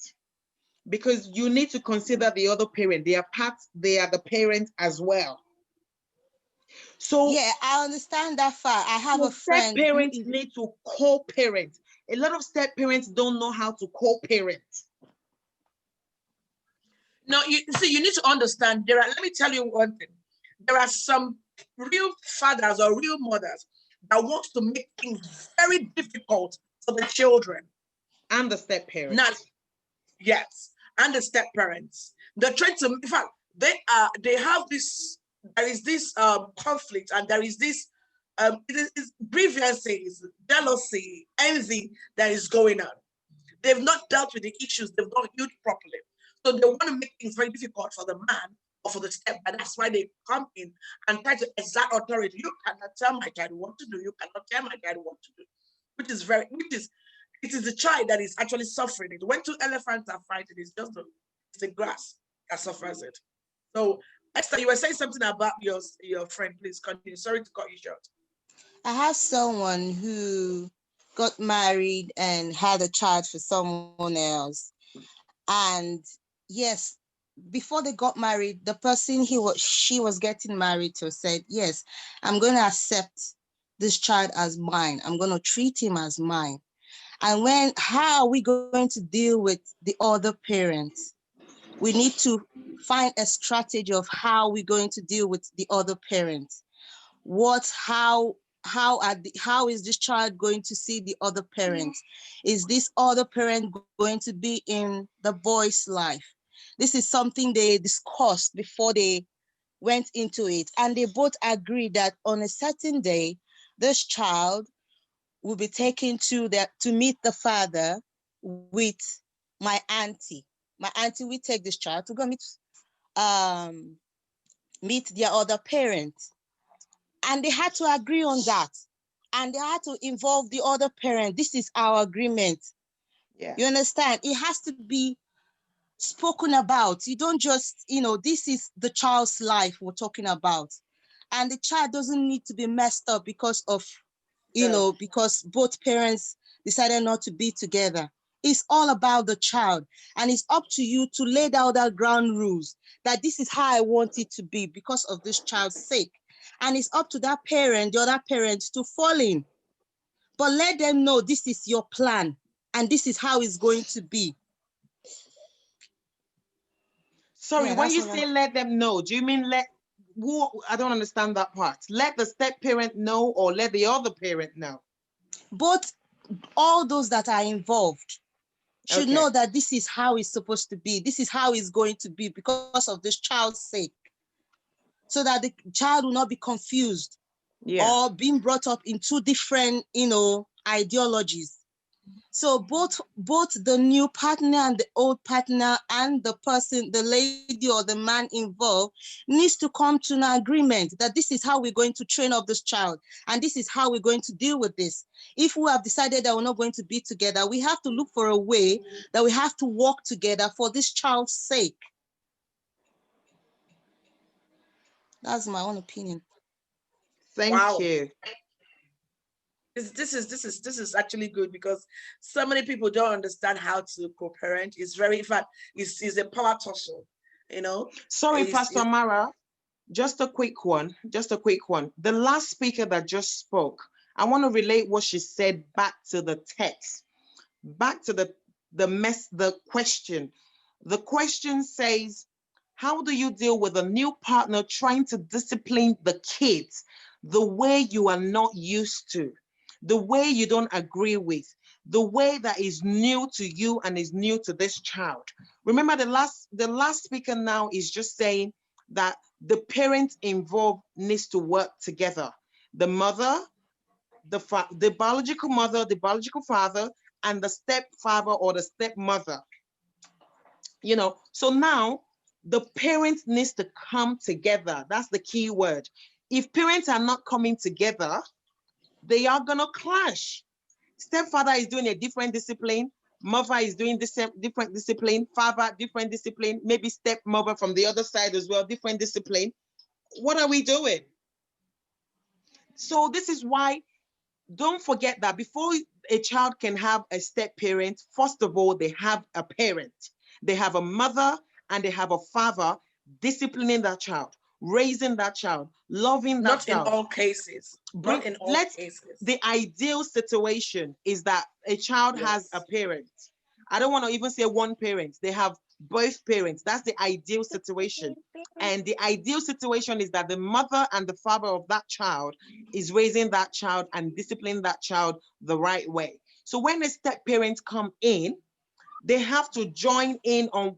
Speaker 2: because you need to consider the other parent. They are the parent as well. So
Speaker 5: Yeah, I understand that fact. I have a
Speaker 2: step
Speaker 5: friend who
Speaker 2: parents
Speaker 5: is,
Speaker 2: need to co-parent. A lot of step parents don't know how to co-parent.
Speaker 1: No, you see, you need to understand. Let me tell you one thing. There are some real fathers or real mothers that want to make things very difficult for the children.
Speaker 2: And the step parents.
Speaker 1: Not, yes, and the step parents. They're trying to, in fact, they have this, there is this conflict, and there is this it is grievances, jealousy, envy that is going on. They've not dealt with the issues, they've not healed properly. So they want to make things very difficult for the man or for the step, and that's why they come in and try to exert authority. You cannot tell my child what to do, you cannot tell my child what to do, it is the child that is actually suffering it. When two elephants are fighting, it's the grass that suffers it. So Esther, you were saying something about your friend. Please continue. Sorry to cut you short.
Speaker 5: I have someone who got married and had a child for someone else. And yes, before they got married, the person she was getting married to said, yes, I'm going to accept this child as mine. I'm going to treat him as mine. And how are we going to deal with the other parents? We need to find a strategy of how we're going to deal with the other parents. How is this child going to see the other parent? Is this other parent going to be in the boy's life? This is something they discussed before they went into it, and they both agreed that on a certain day, this child will be taken to meet the father with my auntie. My auntie will take this child to go meet their other parents. And they had to agree on that. And they had to involve the other parent. This is our agreement.
Speaker 2: Yeah.
Speaker 5: You understand? It has to be spoken about. You don't just, this is the child's life we're talking about. And the child doesn't need to be messed up because of, because both parents decided not to be together. It's all about the child. And it's up to you to lay down that ground rules that this is how I want it to be because of this child's sake. And it's up to that parent, the other parent, to fall in. But let them know this is your plan and this is how it's going to be.
Speaker 2: Sorry,
Speaker 5: Yeah,
Speaker 2: when
Speaker 5: that's
Speaker 2: you
Speaker 5: all
Speaker 2: say let them know, do you mean let I don't understand that part. Let the step parent know or let the other parent know?
Speaker 5: Both, all those that are involved should
Speaker 2: Okay.
Speaker 5: know that this is how it's supposed to be. This is how it's going to be because of this child's sake. So that the child will not be confused or being brought up in two different, ideologies. So both the new partner and the old partner and the person, the lady or the man involved, needs to come to an agreement that this is how we're going to train up this child and this is how we're going to deal with this. If we have decided that we're not going to be together, we have to look for a way that we have to work together for this child's sake. That's my own opinion.
Speaker 2: Thank you.
Speaker 1: This is actually good because so many people don't understand how to co-parent. It's very, in fact, it's a power tussle,
Speaker 2: Sorry, Pastor Amara, just a quick one. The last speaker that just spoke, I want to relate what she said back to the text, back to the question. The question says, how do you deal with a new partner trying to discipline the kids the way you are not used to, the way you don't agree with, the way that is new to you and is new to this child? Remember, the last speaker now is just saying that the parents involved needs to work together. The mother, the biological mother, the biological father, and the stepfather or the stepmother. So now the parents needs to come together. That's the key word. If parents are not coming together, they are gonna clash. Stepfather is doing a different discipline. Mother is doing different discipline. Father, different discipline. Maybe stepmother from the other side as well, different discipline. What are we doing? So this is why, don't forget that before a child can have a step parent, first of all, they have a parent. They have a mother and they have a father disciplining that child, raising that child, loving that child.
Speaker 1: Not in all cases. Not in all cases.
Speaker 2: The ideal situation is that a child has a parent. I don't want to even say one parent. They have both parents. That's the ideal situation. And the ideal situation is that the mother and the father of that child is raising that child and disciplining that child the right way. So when the step parents come in, they have to join in on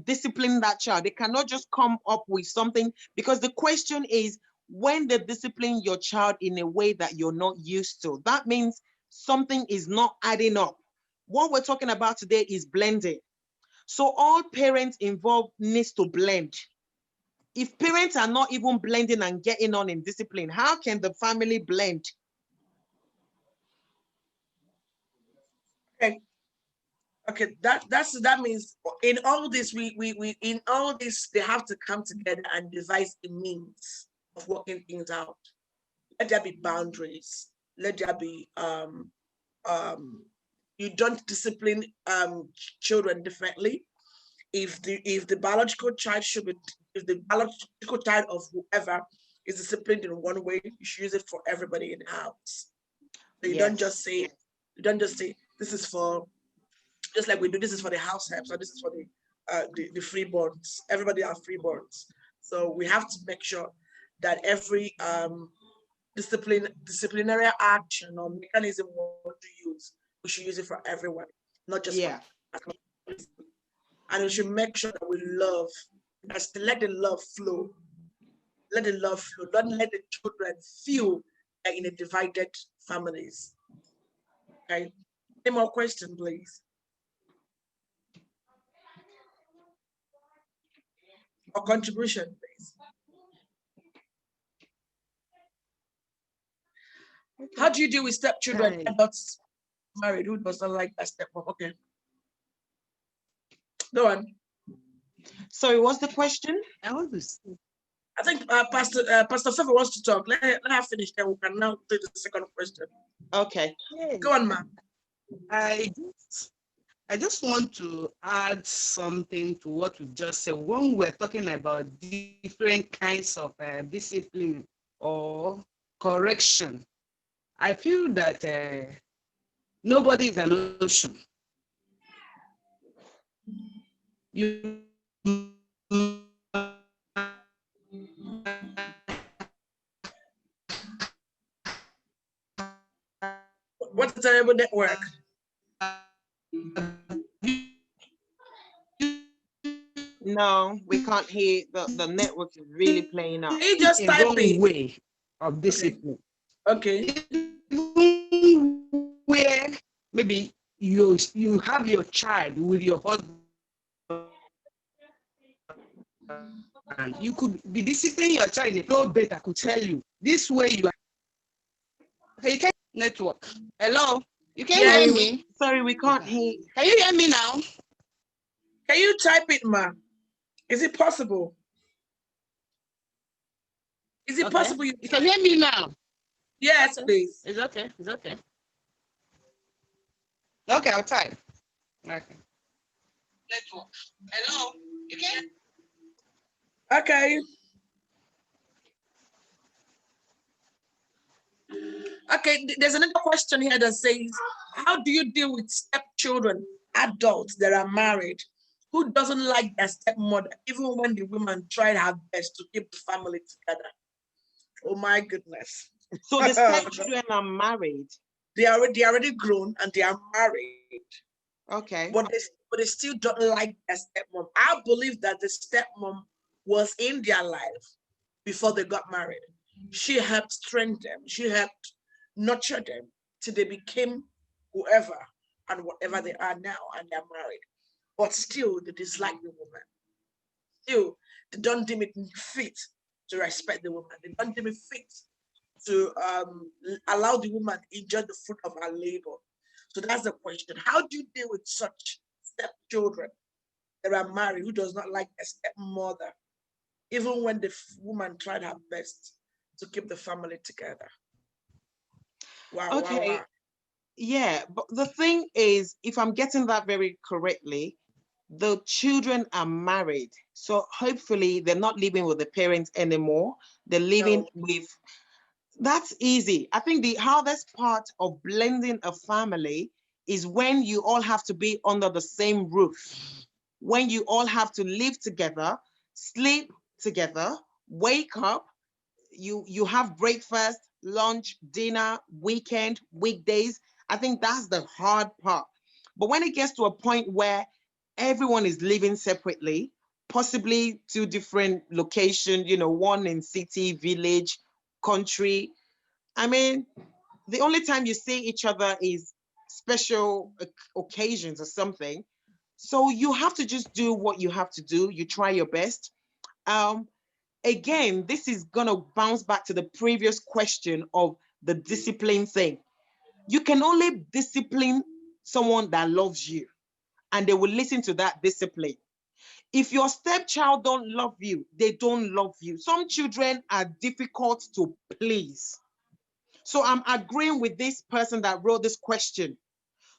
Speaker 2: disciplining that child. They cannot just come up with something, because the question is, when they discipline your child in a way that you're not used to, that means something is not adding up. What we're talking about today is blending. So all parents involved needs to blend. If parents are not even blending and getting on in discipline, how can the family blend?
Speaker 1: Okay, that means in all this they have to come together and devise a means of working things out. Let there be boundaries. Let there be you don't discipline children differently. If the biological child if the biological child of whoever is disciplined in one way, you should use it for everybody in the house. So you don't just say this is for, just like we do, this is for the house helps, or this is for the freeborns. Everybody are freeborns. So we have to make sure that every disciplinary action or mechanism we want to use, we should use it for everyone, not just for, and we should make sure that we love, let the love flow. Let the love flow. Don't let the children feel like in a divided families. Okay. Any more questions, please? Or contribution, please. How do you deal with stepchildren not married who doesn't like that stepmom? Okay. Go on.
Speaker 2: Sorry, what's the question?
Speaker 4: I want to see.
Speaker 1: I think Pastor Favor wants to talk. Let her finish, then we can now take the second question.
Speaker 2: Okay.
Speaker 1: Go on, ma'am.
Speaker 4: I just want to add something to what we've just said. When we're talking about different kinds of discipline or correction, I feel that nobody is an ocean. You
Speaker 1: terrible network.
Speaker 2: No, we can't hear. The network is really playing up.
Speaker 1: Can you just
Speaker 4: A
Speaker 1: type
Speaker 4: wrong
Speaker 1: it?
Speaker 4: way of discipline.
Speaker 1: Okay.
Speaker 4: Even where maybe you have your child with your husband, and you could be disciplining your child in a flow better could tell you this way you are. Okay, you can network. Hello, you can
Speaker 1: Yes.
Speaker 4: hear me?
Speaker 2: Sorry, we can't hear.
Speaker 4: Can you hear me now?
Speaker 1: Can you type it, ma? Is it possible? Is it
Speaker 4: Okay.
Speaker 1: possible
Speaker 4: You can hear me now?
Speaker 1: Yes,
Speaker 4: Okay.
Speaker 1: please.
Speaker 4: It's okay. It's okay. Okay, I'll type. Okay. Network. Hello, you can.
Speaker 1: Okay. Okay, there's another question here that says, how do you deal with stepchildren, adults that are married, who doesn't like their stepmother, even when the woman tried her best to keep the family together? Oh my goodness.
Speaker 2: So the stepchildren are married.
Speaker 1: They are already grown and they are married,
Speaker 2: Okay.
Speaker 1: but they still don't like their stepmom. I believe that the stepmom was in their life before they got married. She helped strengthen them. She helped nurture them till they became whoever and whatever they are now, and they're married. But still, they dislike the woman. Still, they don't deem it fit to respect the woman. They don't deem it fit to allow the woman to enjoy the fruit of her labor. So that's the question. How do you deal with such stepchildren that are married who does not like their stepmother, even when the woman tried her best to keep the family together? Wow,
Speaker 2: Okay.
Speaker 1: wow, wow.
Speaker 2: Yeah, but the thing is, if I'm getting that very correctly, the children are married. So hopefully they're not living with the parents anymore. They're living
Speaker 1: No.
Speaker 2: with, that's easy. I think the hardest part of blending a family is when you all have to be under the same roof, when you all have to live together, sleep together, wake up, you have breakfast, lunch, dinner, weekend, weekdays. I think that's the hard part. But when it gets to a point where everyone is living separately, possibly two different locations, one in city, village, country. I mean, the only time you see each other is special occasions or something. So you have to just do what you have to do. You try your best. Um, Again, this is going to bounce back to the previous question of the discipline thing. You can only discipline someone that loves you, and they will listen to that discipline. If your stepchild don't love you, they don't love you. Some children are difficult to please. So I'm agreeing with this person that wrote this question.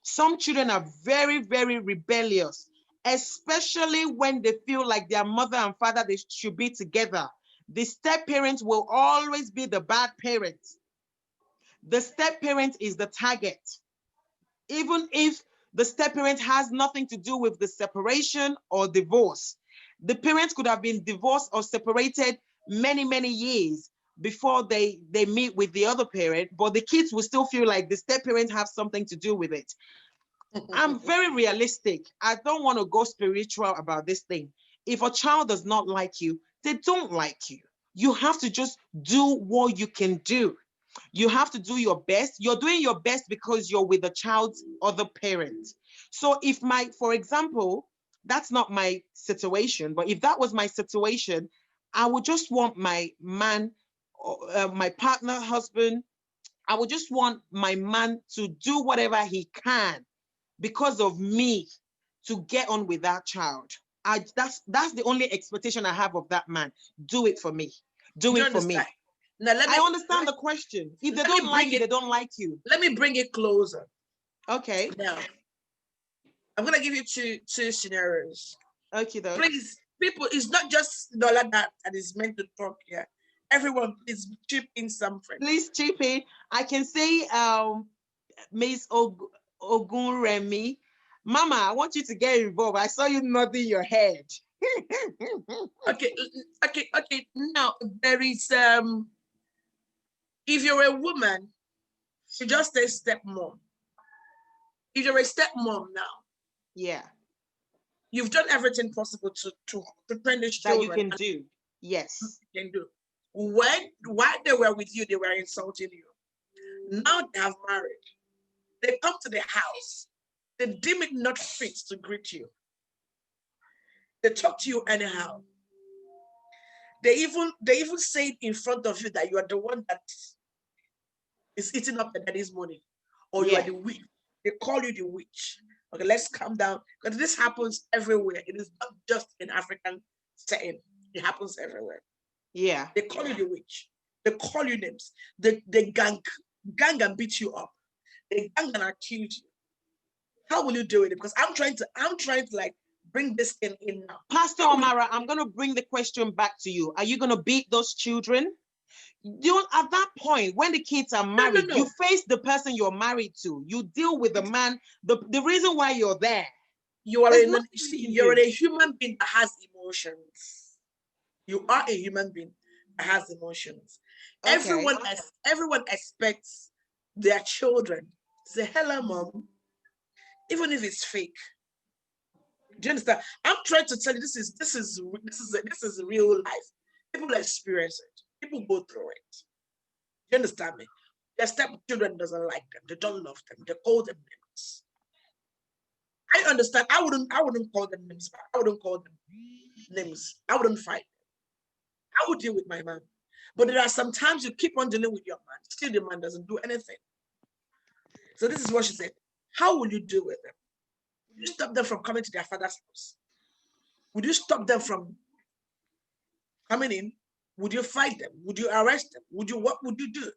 Speaker 2: Some children are very, very rebellious, especially when they feel like their mother and father, they should be together. The step parent will always be the bad parent. The step parent is the target. Even if the step parent has nothing to do with the separation or divorce. The parents could have been divorced or separated many, many years before they meet with the other parent, but the kids will still feel like the step parent have something to do with it. I'm very realistic. I don't want to go spiritual about this thing. If a child does not like you, they don't like you. You have to just do what you can do. You have to do your best. You're doing your best because you're with the child's other parent. So if for example, that's not my situation, but if that was my situation, I would just want my man, my partner, husband, I would just want my man to do whatever he can because of me to get on with that child. That's the only expectation I have of that man. Do it for me. Do
Speaker 1: You
Speaker 2: it for me.
Speaker 1: understand? Now
Speaker 2: I understand the question. If they don't like you, they don't like you.
Speaker 1: Let me bring it closer.
Speaker 2: Okay.
Speaker 1: Now, I'm gonna give you two scenarios.
Speaker 2: Okay, though.
Speaker 1: Please, people, it's not just Lola that is meant to talk here. Everyone, please chip in something.
Speaker 2: Please chip in. I can say, Miss Ogunremi, Mama, I want you to get involved. I saw you nodding your head.
Speaker 1: Okay. Now there is if you're a woman, she just says stepmom. If you're a stepmom now,
Speaker 2: Yeah.
Speaker 1: you've done everything possible to train these
Speaker 2: That you
Speaker 1: children.
Speaker 2: can do. Yes.
Speaker 1: You can do. While they were with you, they were insulting you. Now they have married. They come to the house. They deem it not fit to greet you. They talk to you anyhow. They even say it in front of you that you are the one that is eating up the daddy's money, or you are
Speaker 2: Yeah.
Speaker 1: the witch. They call you the witch. Okay, let's calm down, because this happens everywhere. It is not just in African setting. It happens everywhere.
Speaker 2: Yeah.
Speaker 1: They call you the witch. They call you names. They gang and beat you up. They gang and accuse you. How will you deal with it? Because I'm trying to like bring this in now.
Speaker 2: Pastor Amara, I'm going to bring the question back to you. Are you going to beat those children? You, at that point, when the kids are married,
Speaker 1: No.
Speaker 2: you face the person you're married to. You deal with the man, the reason why you're there.
Speaker 1: You're
Speaker 2: do.
Speaker 1: a human being that has emotions. You are a human being that has emotions.
Speaker 2: Okay.
Speaker 1: Everyone expects their children to say, "Hello, mom," even if it's fake. Do you understand? I'm trying to tell you this is real life. People experience it. People go through it. Do you understand me? Their stepchildren doesn't like them. They don't love them. They call them names. I understand. I wouldn't call them names back. I wouldn't call them names. I wouldn't fight them. I would deal with my man. But there are some times you keep on dealing with your man. Still the man doesn't do anything. So this is what she said. How will you deal with them? Would you stop them from coming to their father's house? Would you stop them from coming in? Would you fight them? Would you arrest them? What would you do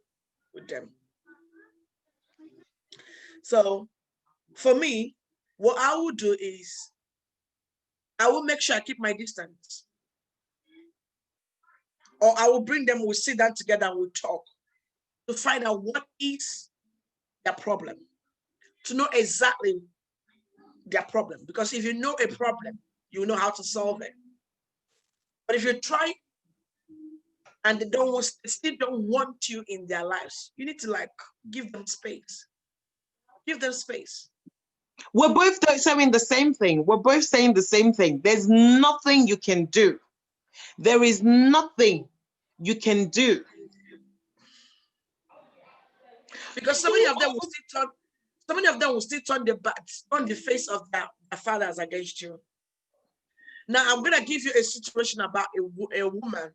Speaker 1: with them? So for me, what I would do is I will make sure I keep my distance. Or I will bring them, we'll sit down together and we'll talk to find out what is their problem, to know exactly their problem. Because if you know a problem, you know how to solve it. But if you try and they still don't want you in their lives, you need to like give them space. Give them space.
Speaker 2: We're both saying the same thing. We're both saying the same thing. There's nothing you can do. There is nothing you can do.
Speaker 1: Because so many of them will still turn the face of their fathers against you. Now I'm gonna give you a situation about a woman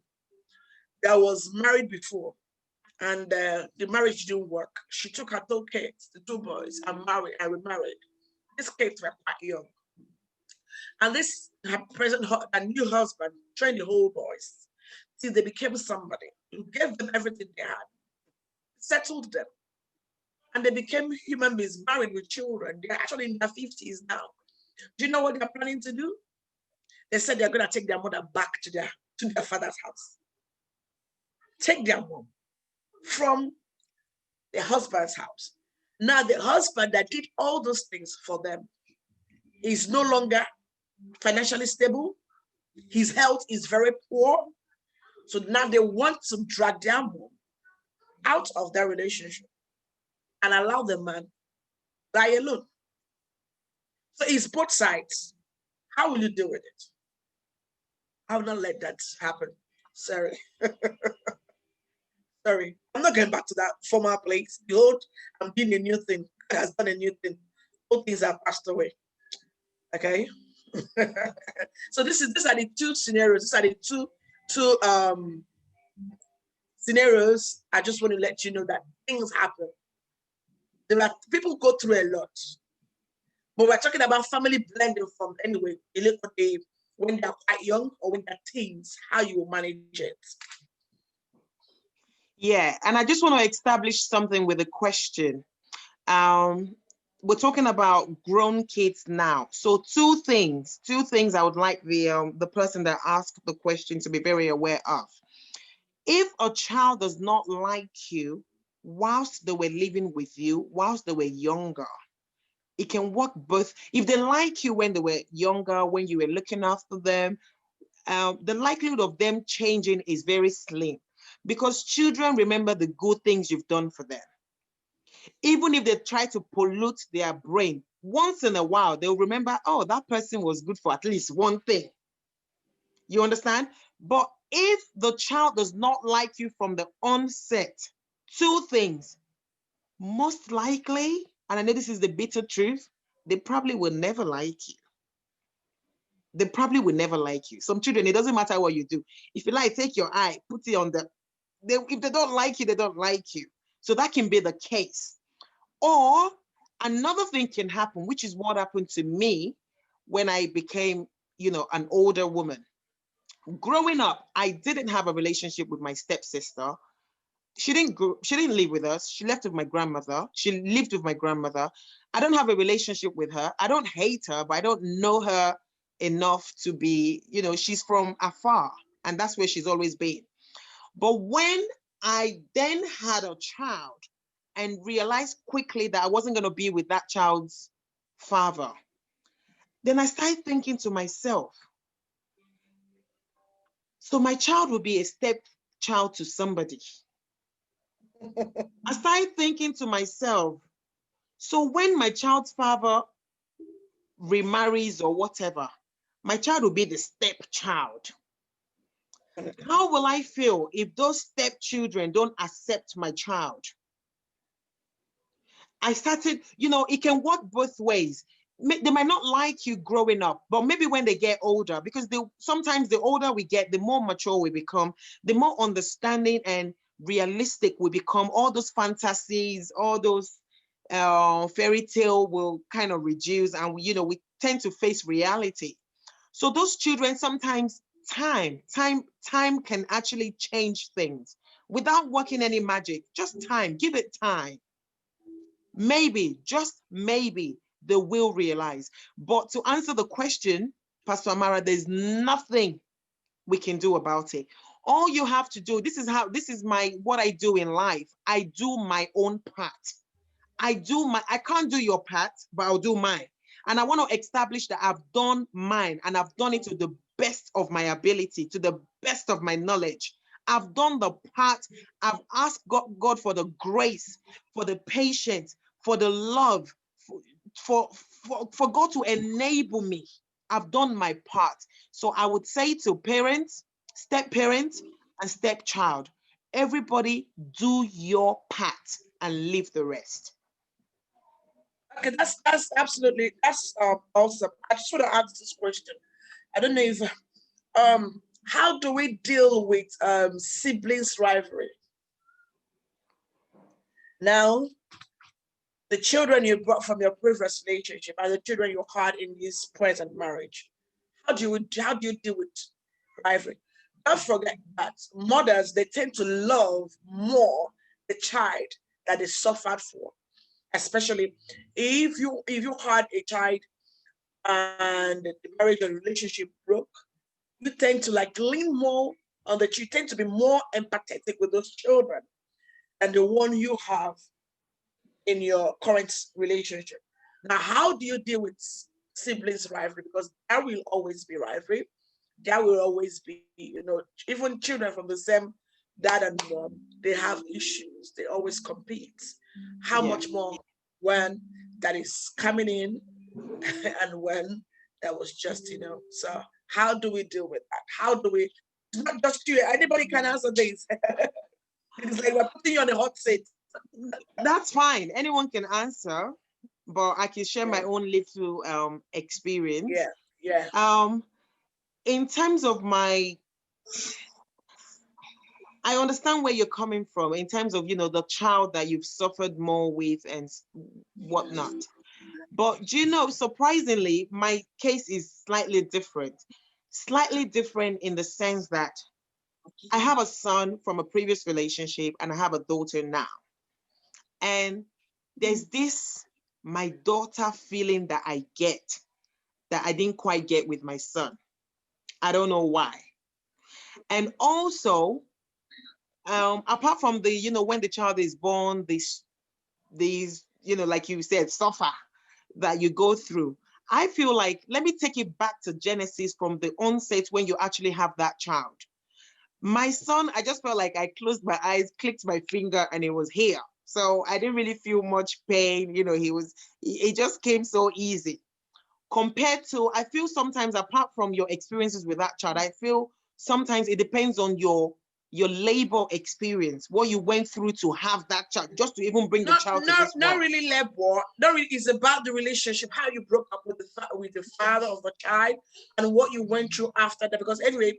Speaker 1: that was married before, and the marriage didn't work. She took her 2 kids, the 2 boys, and remarried. These kids were quite young. And this her new husband trained the whole boys till they became somebody. He gave them everything they had, settled them, and they became human beings, married with children. They're actually in their 50s now. Do you know what they're planning to do? They said they're going to take their mother back to their father's house. Take their mom from their husband's house. Now the husband that did all those things for them is no longer financially stable. His health is very poor. So now they want to drag their mom out of their relationship and allow the man die alone. So it's both sides. How will you deal with it? I will not let that happen. Sorry. Sorry. I'm not going back to that former place. Behold, I'm doing a new thing. It has done a new thing. All things have passed away. Okay. So these are the 2 scenarios. These are the two scenarios. I just want to let you know that things happen. There are people go through a lot. But we're talking about family blending from anyway, when they're quite young or when they're teens, how you will manage it.
Speaker 2: Yeah, and I just want to establish something with a question. We're talking about grown kids now. So two things I would like the person that asked the question to be very aware of. If a child does not like you whilst they were living with you, whilst they were younger, it can work both. If they like you when they were younger, when you were looking after them, the likelihood of them changing is very slim, because children remember the good things you've done for them. Even if they try to pollute their brain, once in a while, they'll remember, oh, that person was good for at least one thing. You understand? But if the child does not like you from the onset, two things, most likely, and I know this is the bitter truth, they probably will never like you. They probably will never like you. Some children, it doesn't matter what you do. If you like, take your eye, put it on the, if they don't like you, they don't like you. So that can be the case. Or another thing can happen, which is what happened to me when I became, an older woman. Growing up, I didn't have a relationship with my stepsister. She didn't live with us. She left with my grandmother. She lived with my grandmother. I don't have a relationship with her. I don't hate her, but I don't know her enough to be, she's from afar, and that's where she's always been. But when I then had a child and realized quickly that I wasn't going to be with that child's father, then I started thinking to myself, so my child will be a stepchild to somebody. I started thinking to myself, so when my child's father remarries or whatever, my child will be the stepchild. How will I feel if those stepchildren don't accept my child? I started, it can work both ways. They might not like you growing up, but maybe when they get older, because sometimes the older we get, the more mature we become, the more understanding and realistic we become. All those fantasies, all those fairy tale will kind of reduce, and we tend to face reality. So those children, sometimes time can actually change things without working any magic. Just time, give it time. Maybe, just maybe, they will realize. But to answer the question, Pastor Amara, there's nothing we can do about it. All you have to do, this is what I do in life. I do my own part. I can't do your part, but I'll do mine. And I want to establish that I've done mine, and I've done it to the best of my ability, to the best of my knowledge. I've done the part. I've asked God for the grace, for the patience, for the love, for God to enable me. I've done my part. So I would say to parents, step-parents, and stepchild, everybody do your part and leave the rest.
Speaker 1: Okay, that's absolutely, that's awesome. I just want to ask this question. I don't know if how do we deal with siblings rivalry? Now, the children you brought from your previous relationship and the children you had in this present marriage, how do you deal with rivalry? Don't forget that mothers, they tend to love more the child that they suffered for, especially if you had a child and the marriage or relationship broke. You tend to like lean more on that. You tend to be more empathetic with those children than the one you have in your current relationship. Now, how do you deal with siblings rivalry? Because there will always be rivalry. There will always be, even children from the same dad and mom, they have issues. They always compete. How much more when that is coming in and when that was just, so how do we deal with that? How do we, it's not just you, anybody can answer this. It's like we're putting you on a hot seat.
Speaker 2: That's fine. Anyone can answer, but I can share my own little experience.
Speaker 1: Yeah.
Speaker 2: In terms of I understand where you're coming from in terms of, the child that you've suffered more with and whatnot. But surprisingly, my case is slightly different. Slightly different in the sense that I have a son from a previous relationship and I have a daughter now. And there's this, my daughter feeling that I get that I didn't quite get with my son. I don't know why. And also, apart from the, when the child is born, these, like you said, suffer that you go through. I feel like, let me take it back to Genesis from the onset when you actually have that child. My son, I just felt like I closed my eyes, clicked my finger, and it was here. So I didn't really feel much pain. You know, it just came so easy. Compared to, I feel sometimes apart from your experiences with that child, I feel sometimes it depends on your labor experience, what you went through to have that child, just to even bring the child to this
Speaker 1: Not
Speaker 2: world.
Speaker 1: really labor. Not really. It's about the relationship, how you broke up with the father of the child, and what you went through after that. Because anyway,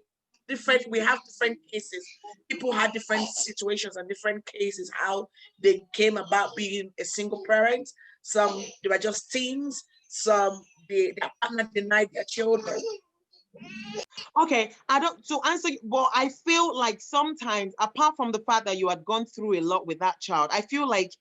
Speaker 1: we have different cases. People had different situations and different cases how they came about being a single parent. Some they were just teens. Some their partner denied their children.
Speaker 2: Okay, I don't to answer, but I feel like sometimes, apart from the fact that you had gone through a lot with that child, I feel like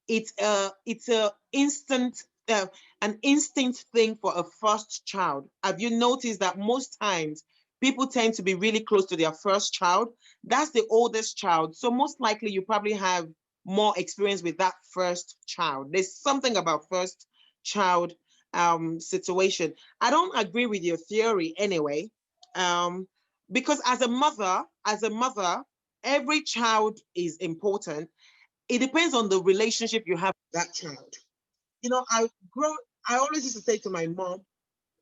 Speaker 2: it's a instant an instinct thing for a first child. Have you noticed that most times people tend to be really close to their first child? That's the oldest child, so most likely you probably have more experience with that first child. There's something about first child situation. I don't agree with your theory anyway, um, because as a mother, every child is important. It depends on the relationship you have with that child. You know, I always used to say to my mom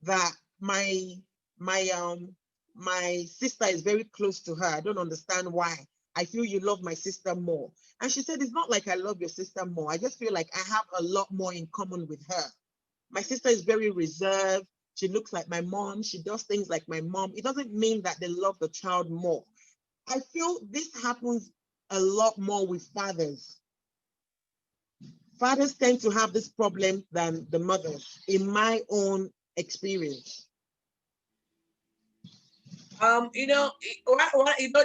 Speaker 2: that my my sister is very close to her. I don't understand why. I feel you love my sister more. And she said, it's not like I love your sister more. I just feel like I have a lot more in common with her. My sister is very reserved. She looks like my mom. She does things like my mom. It doesn't mean that they love the child more. I feel this happens a lot more with fathers. Fathers tend to have this problem than the mothers, in my own experience.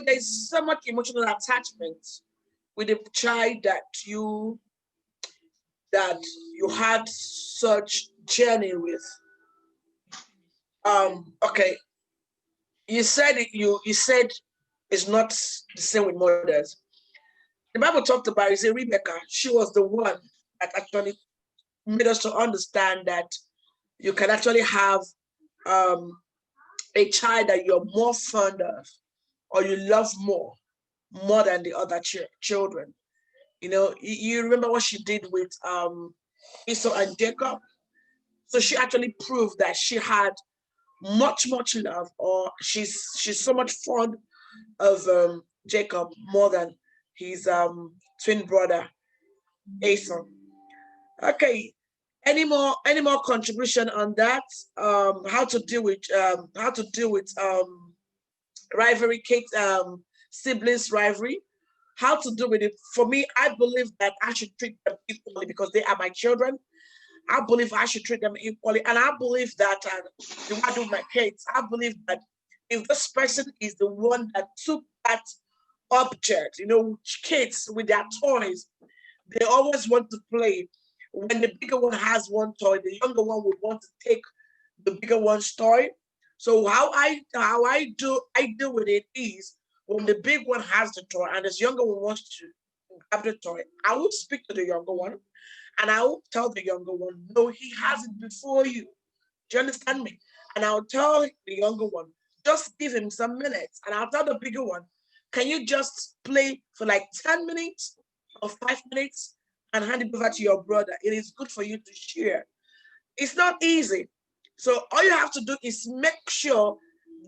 Speaker 1: There's so much emotional attachment with the child that you had such journey with. Okay, you said it's not the same with mothers. The Bible talked about, you say, Rebecca, she was the one that actually made us to understand that you can actually have um, a child that you're more fond of or you love more than the other children. You remember what she did with Esau and Jacob. So she actually proved that she had much love, or she's so much fond of Jacob more than his twin brother Esau. Okay. Any more contribution on that? How to deal with rivalry, Kate, siblings rivalry? How to deal with it? For me, I believe that I should treat them equally because they are my children. I believe I should treat them equally, and I believe that the one I do with my kids, I believe that if this person is the one that took that object, kids with their toys, they always want to play. When the bigger one has one toy, the younger one would want to take the bigger one's toy. So how I deal with it is when the big one has the toy and this younger one wants to grab the toy, I would speak to the younger one and I will tell the younger one, no, he has it before you. Do you understand me? And I'll tell the younger one, just give him some minutes. And I'll tell the bigger one, can you just play for like 10 minutes or 5 minutes and hand it over to your brother? It is good for you to share. It's not easy. So all you have to do is make sure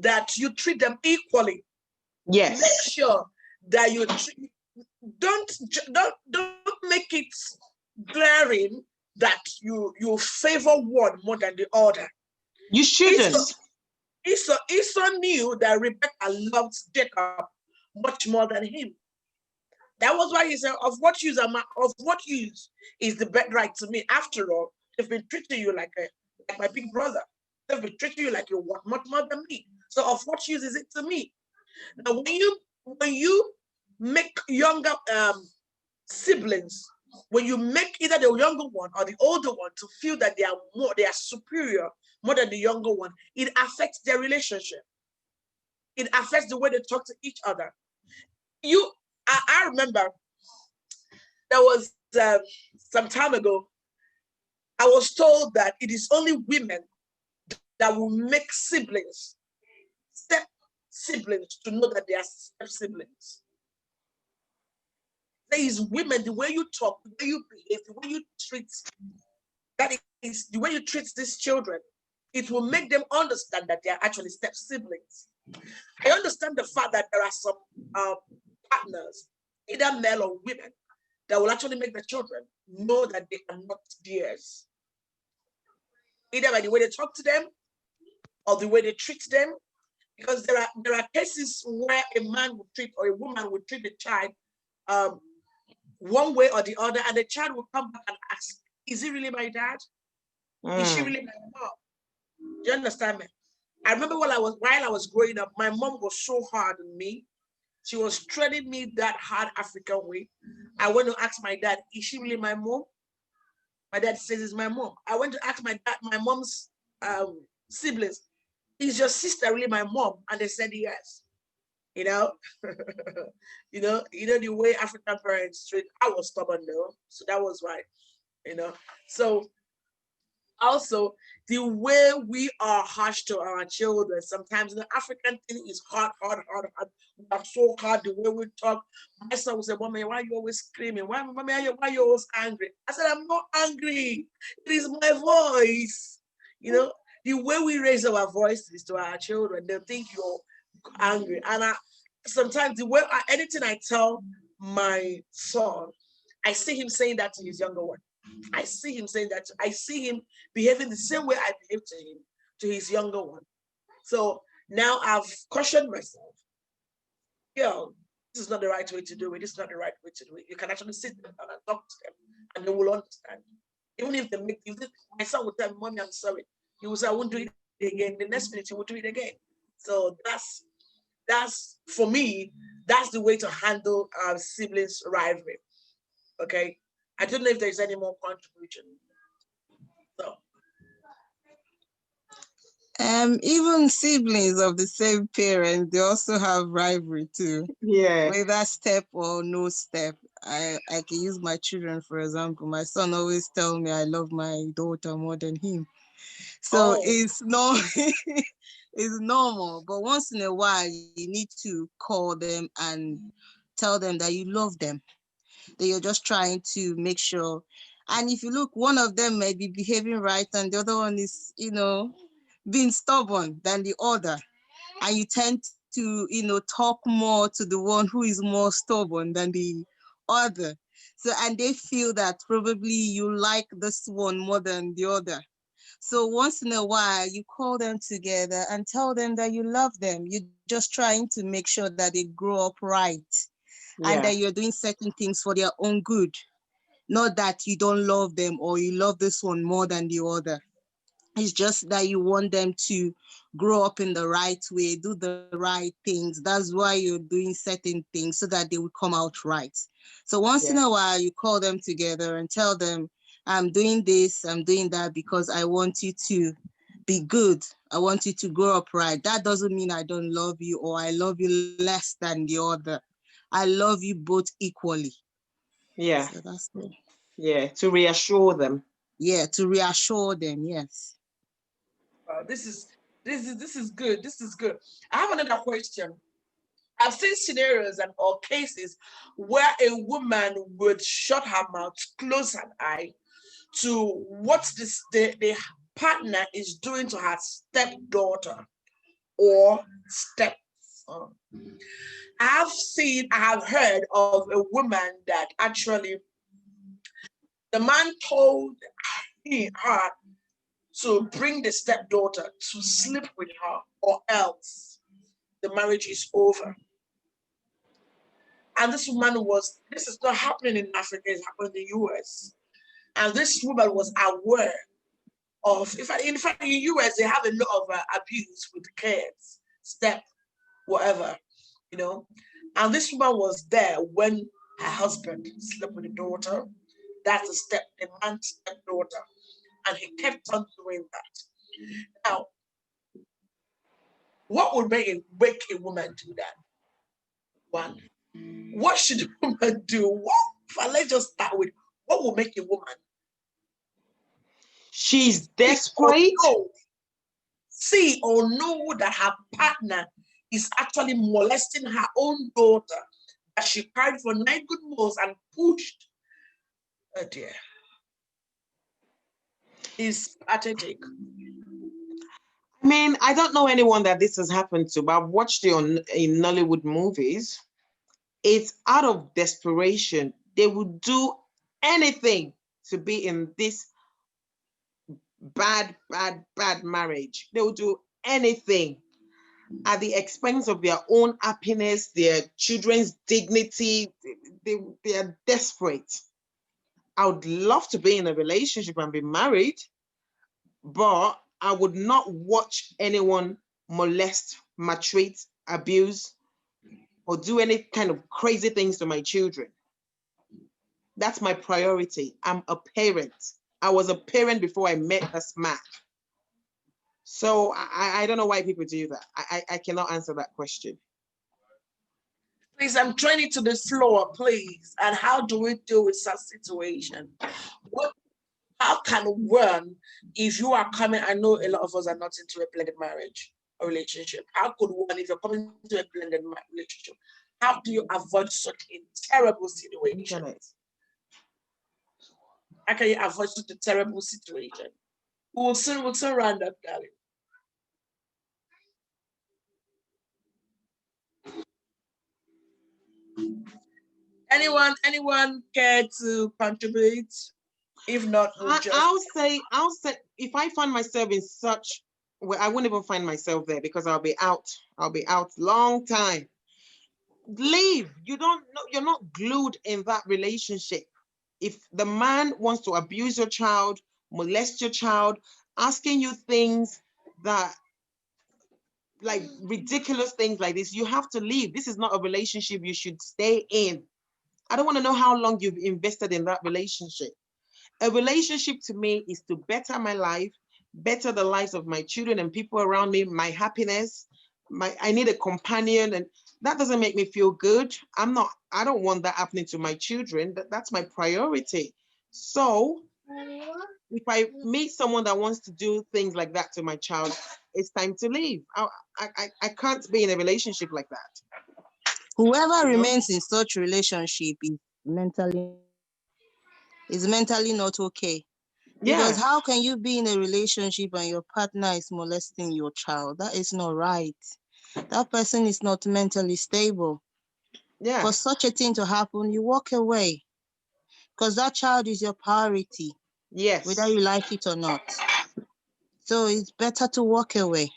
Speaker 1: that you treat them equally. Make
Speaker 2: Yes.
Speaker 1: sure that don't make it glaring that you favor one more than the other.
Speaker 2: You
Speaker 1: Esau,
Speaker 2: shouldn't.
Speaker 1: Esau knew that Rebecca loved Jacob much more than him. That was why he said, "Of what use is the birthright to me? After all, they've been treating you like my big brother. They've been treating you like you want much more than me. So of what use is it to me?" Now, when you make younger siblings, when you make either the younger one or the older one to feel that they are superior more than the younger one, it affects their relationship. It affects the way they talk to each other. You, I remember there was some time ago. I was told that it is only women that will make step siblings, to know that they are step siblings. There is women, the way you talk, the way you behave, the way you treat, that is the way you treat these children, it will make them understand that they are actually step siblings. I understand the fact that there are some partners, either male or women, that will actually make the children know that they are not theirs. Either by the way they talk to them or the way they treat them. Because there are cases where a man would treat or a woman would treat the child one way or the other, and the child will come back and ask, is he really my dad? Is she really my mom? Do you understand me? I remember while I was growing up, my mom was so hard on me. She was training me that hard African way. I went to ask my dad, is she really my mom? My dad says it's my mom. I went to ask my mom's siblings, is your sister really my mom? And they said yes. You know, you know the way African parents treat. I was stubborn though, so that was why. So also the way we are harsh to our children. Sometimes the African thing is hard. We are so hard the way we talk. My son will say, "Mommy, why are you always screaming? Mommy, why are you always angry?" I said, "I'm not angry. It is my voice." The way we raise our voices to our children, they think you're angry. And sometimes the way anything I tell my son, I see him saying that to his younger one. I see him saying that. I see him behaving the same way I behave to him, to his younger one. So now I've cautioned myself. Yo, this is not the right way to do it. This is not the right way to do it. You can actually sit them down and talk to them, and they will understand. Even if they make you, my son will tell me, "Mommy, I'm sorry." He will say, "I won't do it again." The next minute, he will do it again. So that's for me. That's the way to handle siblings rivalry. Okay. I don't know if there's any more contribution. So.
Speaker 5: Even siblings of the same parent, they also have rivalry too.
Speaker 2: Yeah.
Speaker 5: Whether step or no step. I can use my children, for example. My son always tell me I love my daughter more than him. So it's it's normal. But once in a while, you need to call them and tell them that you love them, that you're just trying to make sure. And if you look, one of them may be behaving right and the other one is, being stubborn than the other. And you tend to, talk more to the one who is more stubborn than the other. So, and they feel that probably you like this one more than the other. So once in a while, you call them together and tell them that you love them. You're just trying to make sure that they grow up right and that you're doing certain things for their own good. Not that you don't love them or you love this one more than the other. It's just that you want them to grow up in the right way, do the right things. That's why you're doing certain things so that they will come out right. So once in a while, you call them together and tell them, I'm doing this, I'm doing that because I want you to be good. I want you to grow up right. That doesn't mean I don't love you or I love you less than the other. I love you both equally.
Speaker 2: Yeah.
Speaker 5: So that's it.
Speaker 2: Yeah, to reassure them.
Speaker 5: Yeah, to reassure them, yes.
Speaker 1: This is good. This is good. I have another question. I've seen scenarios and or cases where a woman would shut her mouth, close her eye to what the partner is doing to her stepdaughter or stepson. I have heard of a woman that actually the man told her to bring the stepdaughter to sleep with her, or else the marriage is over. And this is not happening in Africa, it's happening in the US. And this woman was aware of, in fact, in the US, they have a lot of abuse with kids, whatever, And this woman was there when her husband slept with the daughter. That's the man's stepdaughter. And he kept on doing that. Now, what would make a woman do that? One, what should a woman do? Let's just start with what will make a woman?
Speaker 2: She's desperate.
Speaker 1: See or know that her partner is actually molesting her own daughter that she cried for 9 good months and pushed. Oh dear. It's pathetic.
Speaker 2: I mean, I don't know anyone that this has happened to, but I've watched it in Nollywood movies. It's out of desperation. They would do anything to be in this bad marriage. They will do anything at the expense of their own happiness, their children's dignity. They are desperate. I would love to be in a relationship and be married, but I would not watch anyone molest, maltreat, abuse, or do any kind of crazy things to my children. That's my priority. I'm a parent. I was a parent before I met this man. So I don't know why people do that. I cannot answer that question.
Speaker 1: Please, I'm trying it to the floor, please. And how do we deal with such situation? How can one, if you are coming, I know a lot of us are not into a blended marriage or relationship. How could one, if you're coming to a blended relationship, how do you avoid such a terrible situation?
Speaker 2: Internet.
Speaker 1: How can you avoid such a terrible situation? We'll soon round up, darling. Anyone care to contribute? If not,
Speaker 2: I'll say if I find myself in such, well, I wouldn't even find myself there because I'll be out long time. Leave. You don't know, you're not glued in that relationship. If the man wants to abuse your child, molest your child, asking you things that, like ridiculous things like this, you have to leave. This is not a relationship you should stay in. I don't want to know how long you've invested in that relationship. A relationship to me is to better my life, better the lives of my children and people around me, my happiness. I need a companion, and that doesn't make me feel good. I don't want that happening to my children. That's my priority. So if I meet someone that wants to do things like that to my child, it's time to leave. I can't be in a relationship like that.
Speaker 5: Whoever remains in such relationship is mentally not okay. Because
Speaker 2: Yeah,
Speaker 5: how can you be in a relationship and your partner is molesting your child? That is not right. That person is not mentally stable.
Speaker 2: yeah,
Speaker 5: For such a thing to happen, you walk away. Because that child is your priority,
Speaker 2: yes,
Speaker 5: whether you like it or not. So it's better to walk away.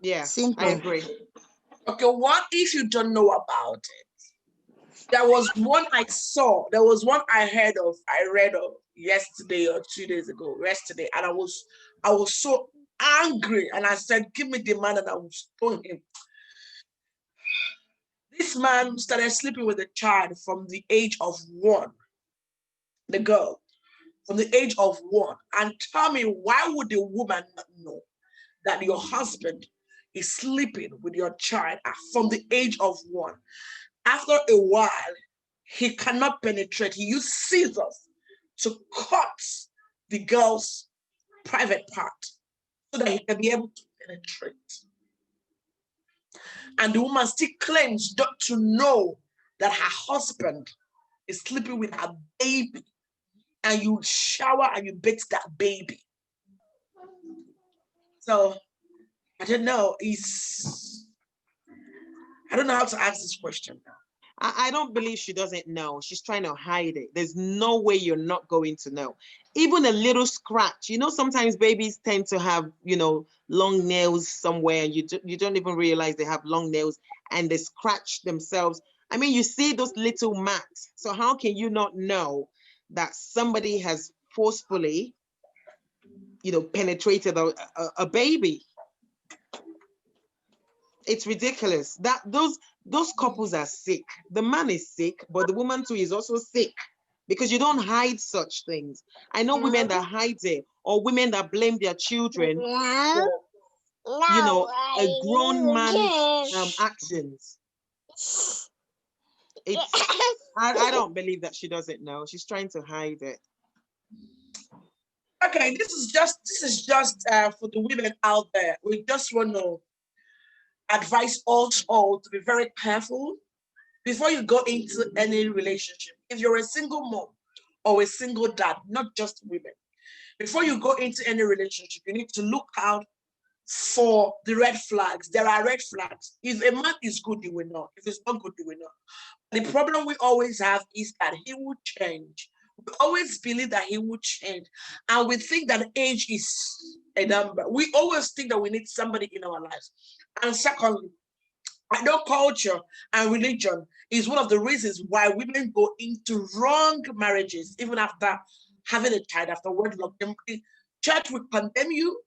Speaker 2: yeah.
Speaker 5: Simple.
Speaker 2: I agree.
Speaker 1: okay, what if you don't know about it? There was one I saw, there was one I read of yesterday or 2 days ago, yesterday, and I was so angry, and I said, give me the man and I will stone him. This man started sleeping with a child from the age of 1, the girl, from the age of 1. And tell me, why would the woman not know that your husband is sleeping with your child from the age of 1? After a while, he cannot penetrate. He used scissors to cut the girl's private part so that he can be able to penetrate. And the woman still claims not to know that her husband is sleeping with her baby, and you shower and you bathe that baby. So I don't know. I don't know how to ask this question now.
Speaker 2: I don't believe she doesn't know. She's trying to hide it. There's no way you're not going to know. Even a little scratch. You know, sometimes babies tend to have, long nails somewhere, and you don't even realize they have long nails, and they scratch themselves. I mean, you see those little marks. So how can you not know that somebody has forcefully, penetrated a baby? It's ridiculous. Those couples are sick. The man is sick, but the woman too is also sick, because you don't hide such things. I know women that hide it, or women that blame their children for, a grown man's actions. I don't believe that she doesn't know. She's trying to hide it.
Speaker 1: Okay, this is just for the women out there. We just want to advise us all to be very careful before you go into any relationship, if you're a single mom or a single dad, not just women, before you go into any relationship, you need to look out for the red flags. There are red flags. If a man is good, you will know. If it's not good, you will know. The problem we always have is that he will change. We always believe that he will change. And we think that age is a number. We always think that we need somebody in our lives. And secondly, I know culture and religion is one of the reasons why women go into wrong marriages, even after having a child, after wedlock. The church will condemn you.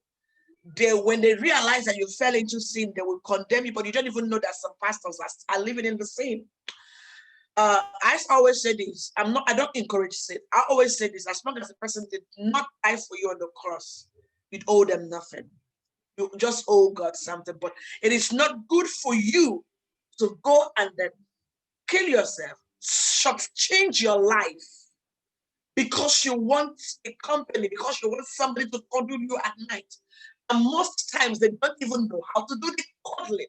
Speaker 1: When they realize that you fell into sin, they will condemn you, but you don't even know that some pastors are living in the sin. I always say this. I don't encourage sin. I always say this: as long as the person did not die for you on the cross, you owe them nothing. You just owe God something. But it is not good for you to go and then kill yourself, change your life because you want a company, because you want somebody to cuddle you at night. And most times they don't even know how to do the cuddling.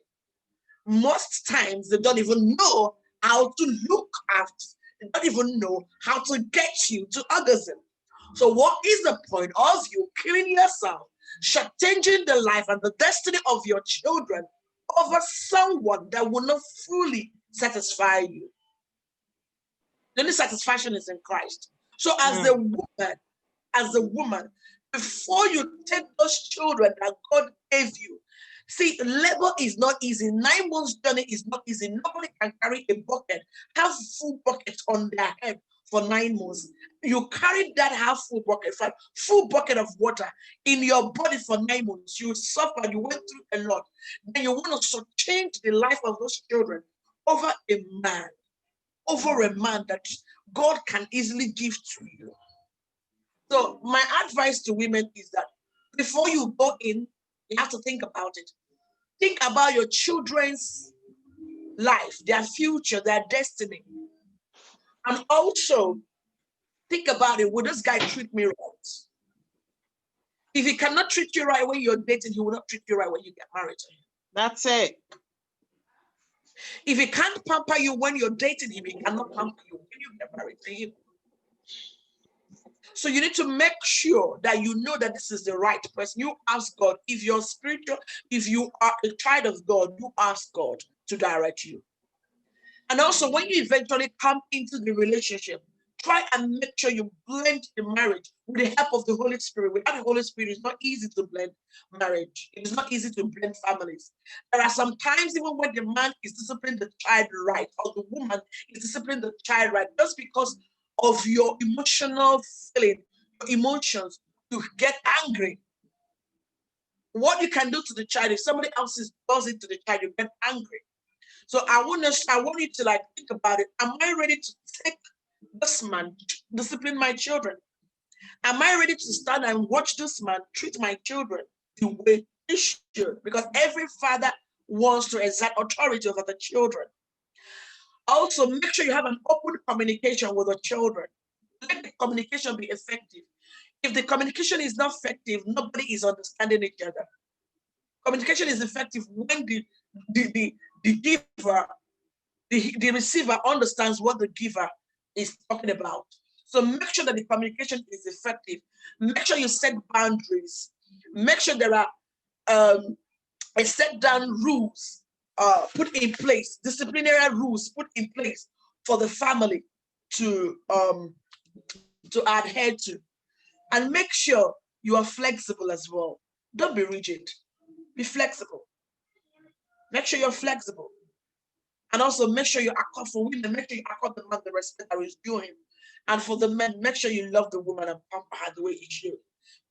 Speaker 1: Most times they don't even know how to look after. They don't even know how to get you to orgasm. So what is the point of you killing yourself, changing the life and the destiny of your children over someone that will not fully satisfy you? The only satisfaction is in Christ. So as a woman, before you take those children that God gave you, see, labor is not easy. 9 months journey is not easy. Nobody can carry a bucket, have full bucket on their head for 9 months. You carry that half full bucket of water in your body for 9 months. You suffered, you went through a lot. Then you want to change the life of those children over a man that God can easily give to you. So my advice to women is that before you go in, you have to think about it. Think about your children's life, their future, their destiny. And also think about it. Will this guy treat me right? If he cannot treat you right when you're dating, he will not treat you right when you get married to him.
Speaker 2: That's it.
Speaker 1: If he can't pamper you when you're dating him, he cannot pamper you when you get married to him. So you need to make sure that you know that this is the right person. You ask God. If you're spiritual, if you are a child of God, you ask God to direct you. And also, when you eventually come into the relationship, try and make sure you blend the marriage with the help of the Holy Spirit. Without the Holy Spirit, it's not easy to blend marriage. It is not easy to blend families. There are some times even when the man is disciplining the child right, or the woman is disciplining the child right, just because of your emotional feeling, your emotions, you get angry. What you can do to the child, if somebody else does it to the child, you get angry. So I want you to like think about it. Am I ready to take this man discipline my children? Am I ready to stand and watch this man treat my children the way he should? Because every father wants to exert authority over the children. Also, make sure you have an open communication with the children. Let the communication be effective. If the communication is not effective, nobody is understanding each other. Communication is effective when the giver, the receiver understands what the giver is talking about. So make sure that the communication is effective. Make sure you set boundaries. Make sure there are a set down rules put in place, disciplinary rules put in place for the family to adhere to. And make sure you are flexible as well. Don't be rigid. Be flexible. Make sure you're flexible. And also make sure you accord for women, make sure you accord the man the respect that is due him. And for the men, make sure you love the woman and pamper her the way you should.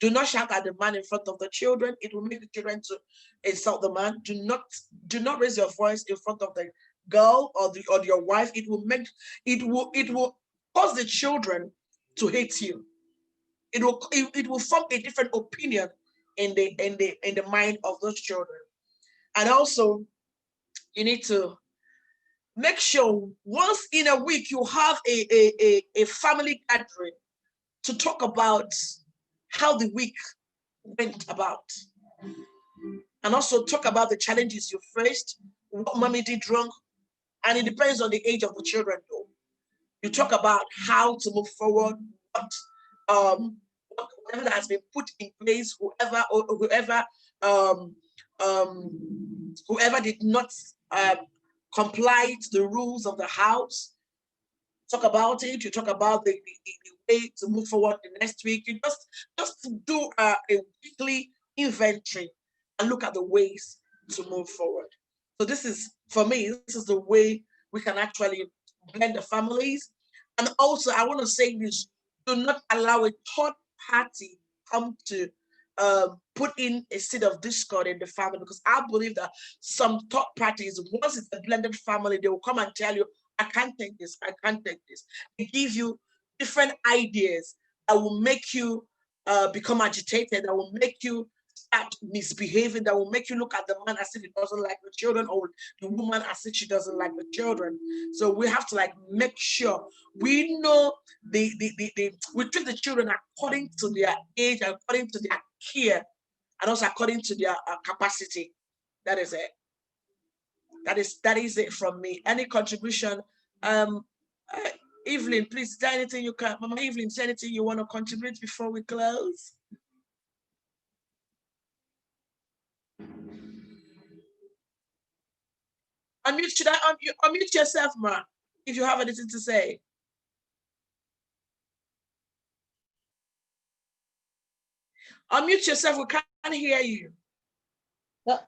Speaker 1: Do not shout at the man in front of the children. It will make the children to insult the man. Do not raise your voice in front of the girl or your wife. It will cause the children to hate you. It will form a different opinion in the mind of those children. And also, you need to make sure once in a week you have a family gathering to talk about how the week went about. And also talk about the challenges you faced, what mommy did wrong, And it depends on the age of the children, though. You talk about how to move forward, whatever that has been put in place, um, whoever did not comply to the rules of the house, talk about it. You talk about the way to move forward the next week. You just do a weekly inventory and look at the ways to move forward. So this is, for me, this is the way we can actually blend the families. And also, I want to say this: do not allow a third party come to put in a seed of discord in the family, because I believe that some third parties, once it's a blended family, they will come and tell you, I can't take this, I can't take this. They give you different ideas that will make you become agitated, that will make you start misbehaving, that will make you look at the man as if he doesn't like the children, or the woman as if she doesn't like the children. So we have to like make sure we know we treat the children according to their age, according to their care, and also according to their capacity. That is it. That is it from me. Any contribution? Uh, Evelyn, please, is there anything you can, Mama Evelyn, is there anything you want to contribute before we close? Unmute, should I unmute yourself, Ma, if you have anything to say? Unmute yourself, we can't hear you.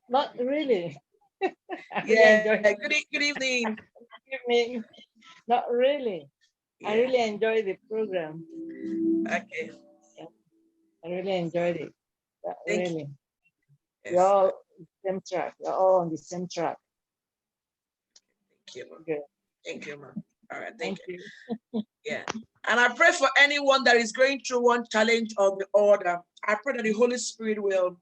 Speaker 6: Not really.
Speaker 1: Yeah, good evening.
Speaker 6: Good evening. Not really.
Speaker 1: Yeah.
Speaker 6: I really enjoyed the program.
Speaker 1: Okay.
Speaker 6: Yeah. I really enjoyed it.
Speaker 1: Thank
Speaker 6: really.
Speaker 1: you. Yes.
Speaker 6: You're all on the same track. You're all on the same track.
Speaker 1: Thank you, Ma.
Speaker 6: Good.
Speaker 1: Thank you, Ma. All right, thank you.
Speaker 6: you.
Speaker 1: Yeah. And I pray for anyone that is going through one challenge or the other. I pray that the Holy Spirit will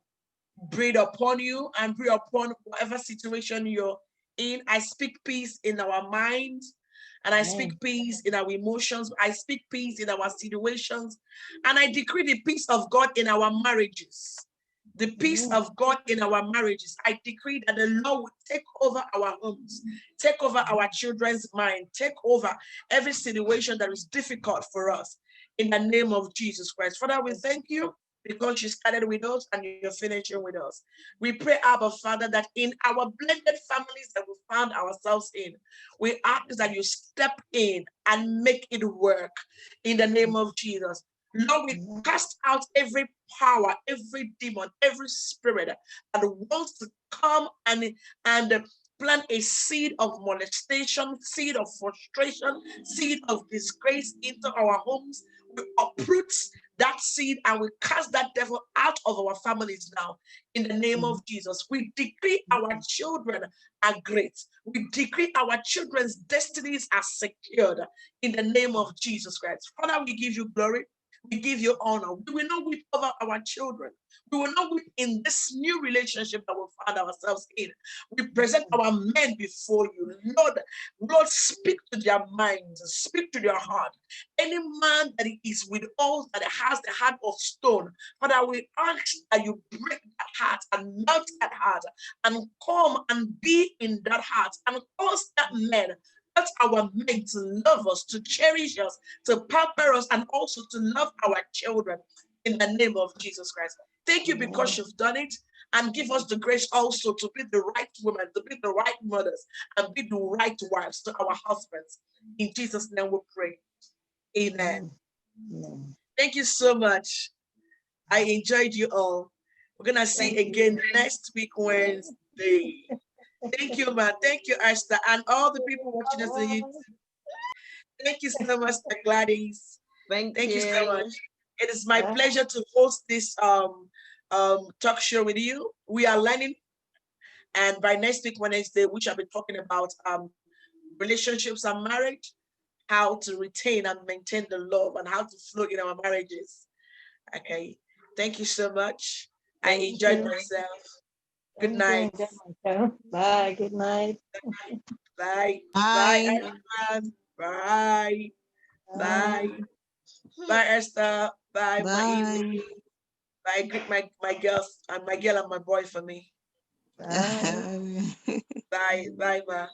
Speaker 1: breathe upon you and breathe upon whatever situation you're in. I speak peace in our minds, and I speak peace in our emotions. I speak peace in our situations, and I decree the peace of God in our marriages. The peace of God in our marriages. I decree that the Lord will take over our homes, take over our children's mind, take over every situation that is difficult for us in the name of Jesus Christ. Father, we thank you because you started with us and you're finishing with us. We pray, Abba Father, that in our blended families that we found ourselves in, we ask that you step in and make it work in the name of Jesus. Lord, we cast out every power, every demon, every spirit that wants to come and plant a seed of molestation, seed of frustration, seed of disgrace into our homes. We uproot that seed and we cast that devil out of our families now in the name of Jesus. We decree our children are great. We decree our children's destinies are secured in the name of Jesus Christ. Father, we give you glory. We give you honor. We will not weep over our children. We will not weep in this new relationship that we find ourselves in. We present our men before you. Lord, speak to their minds, speak to their heart. Any man that is with us that has the heart of stone, Father, we ask that you break that heart and melt that heart and come and be in that heart and cause that man, that's our men, to love us, to cherish us, to pamper us, and also to love our children in the name of Jesus Christ. Thank you because you've done it, and give us the grace also to be the right women, to be the right mothers, and be the right wives to our husbands. In Jesus' name we pray. Amen. Thank you so much. I enjoyed you all. We're going to see again next week, Wednesday. Thank you, man. Thank you, Esther, and all the people watching us on YouTube. Thank you so much, Gladys. Thank you so much. It is my pleasure to host this talk show with you. We are learning, and by next week, Wednesday, we shall be talking about relationships and marriage, how to retain and maintain the love, and how to flow in our marriages. Okay. Thank you so much. I enjoyed myself. Good night.
Speaker 6: Bye. Good night.
Speaker 1: Bye.
Speaker 5: Bye.
Speaker 1: Bye, everyone. Bye. Bye. Bye, Esther. Bye, my evening. Bye. Greet my girls and my girl and my boy for me.
Speaker 6: Bye.
Speaker 5: Bye.
Speaker 1: Bye. Bye, ma.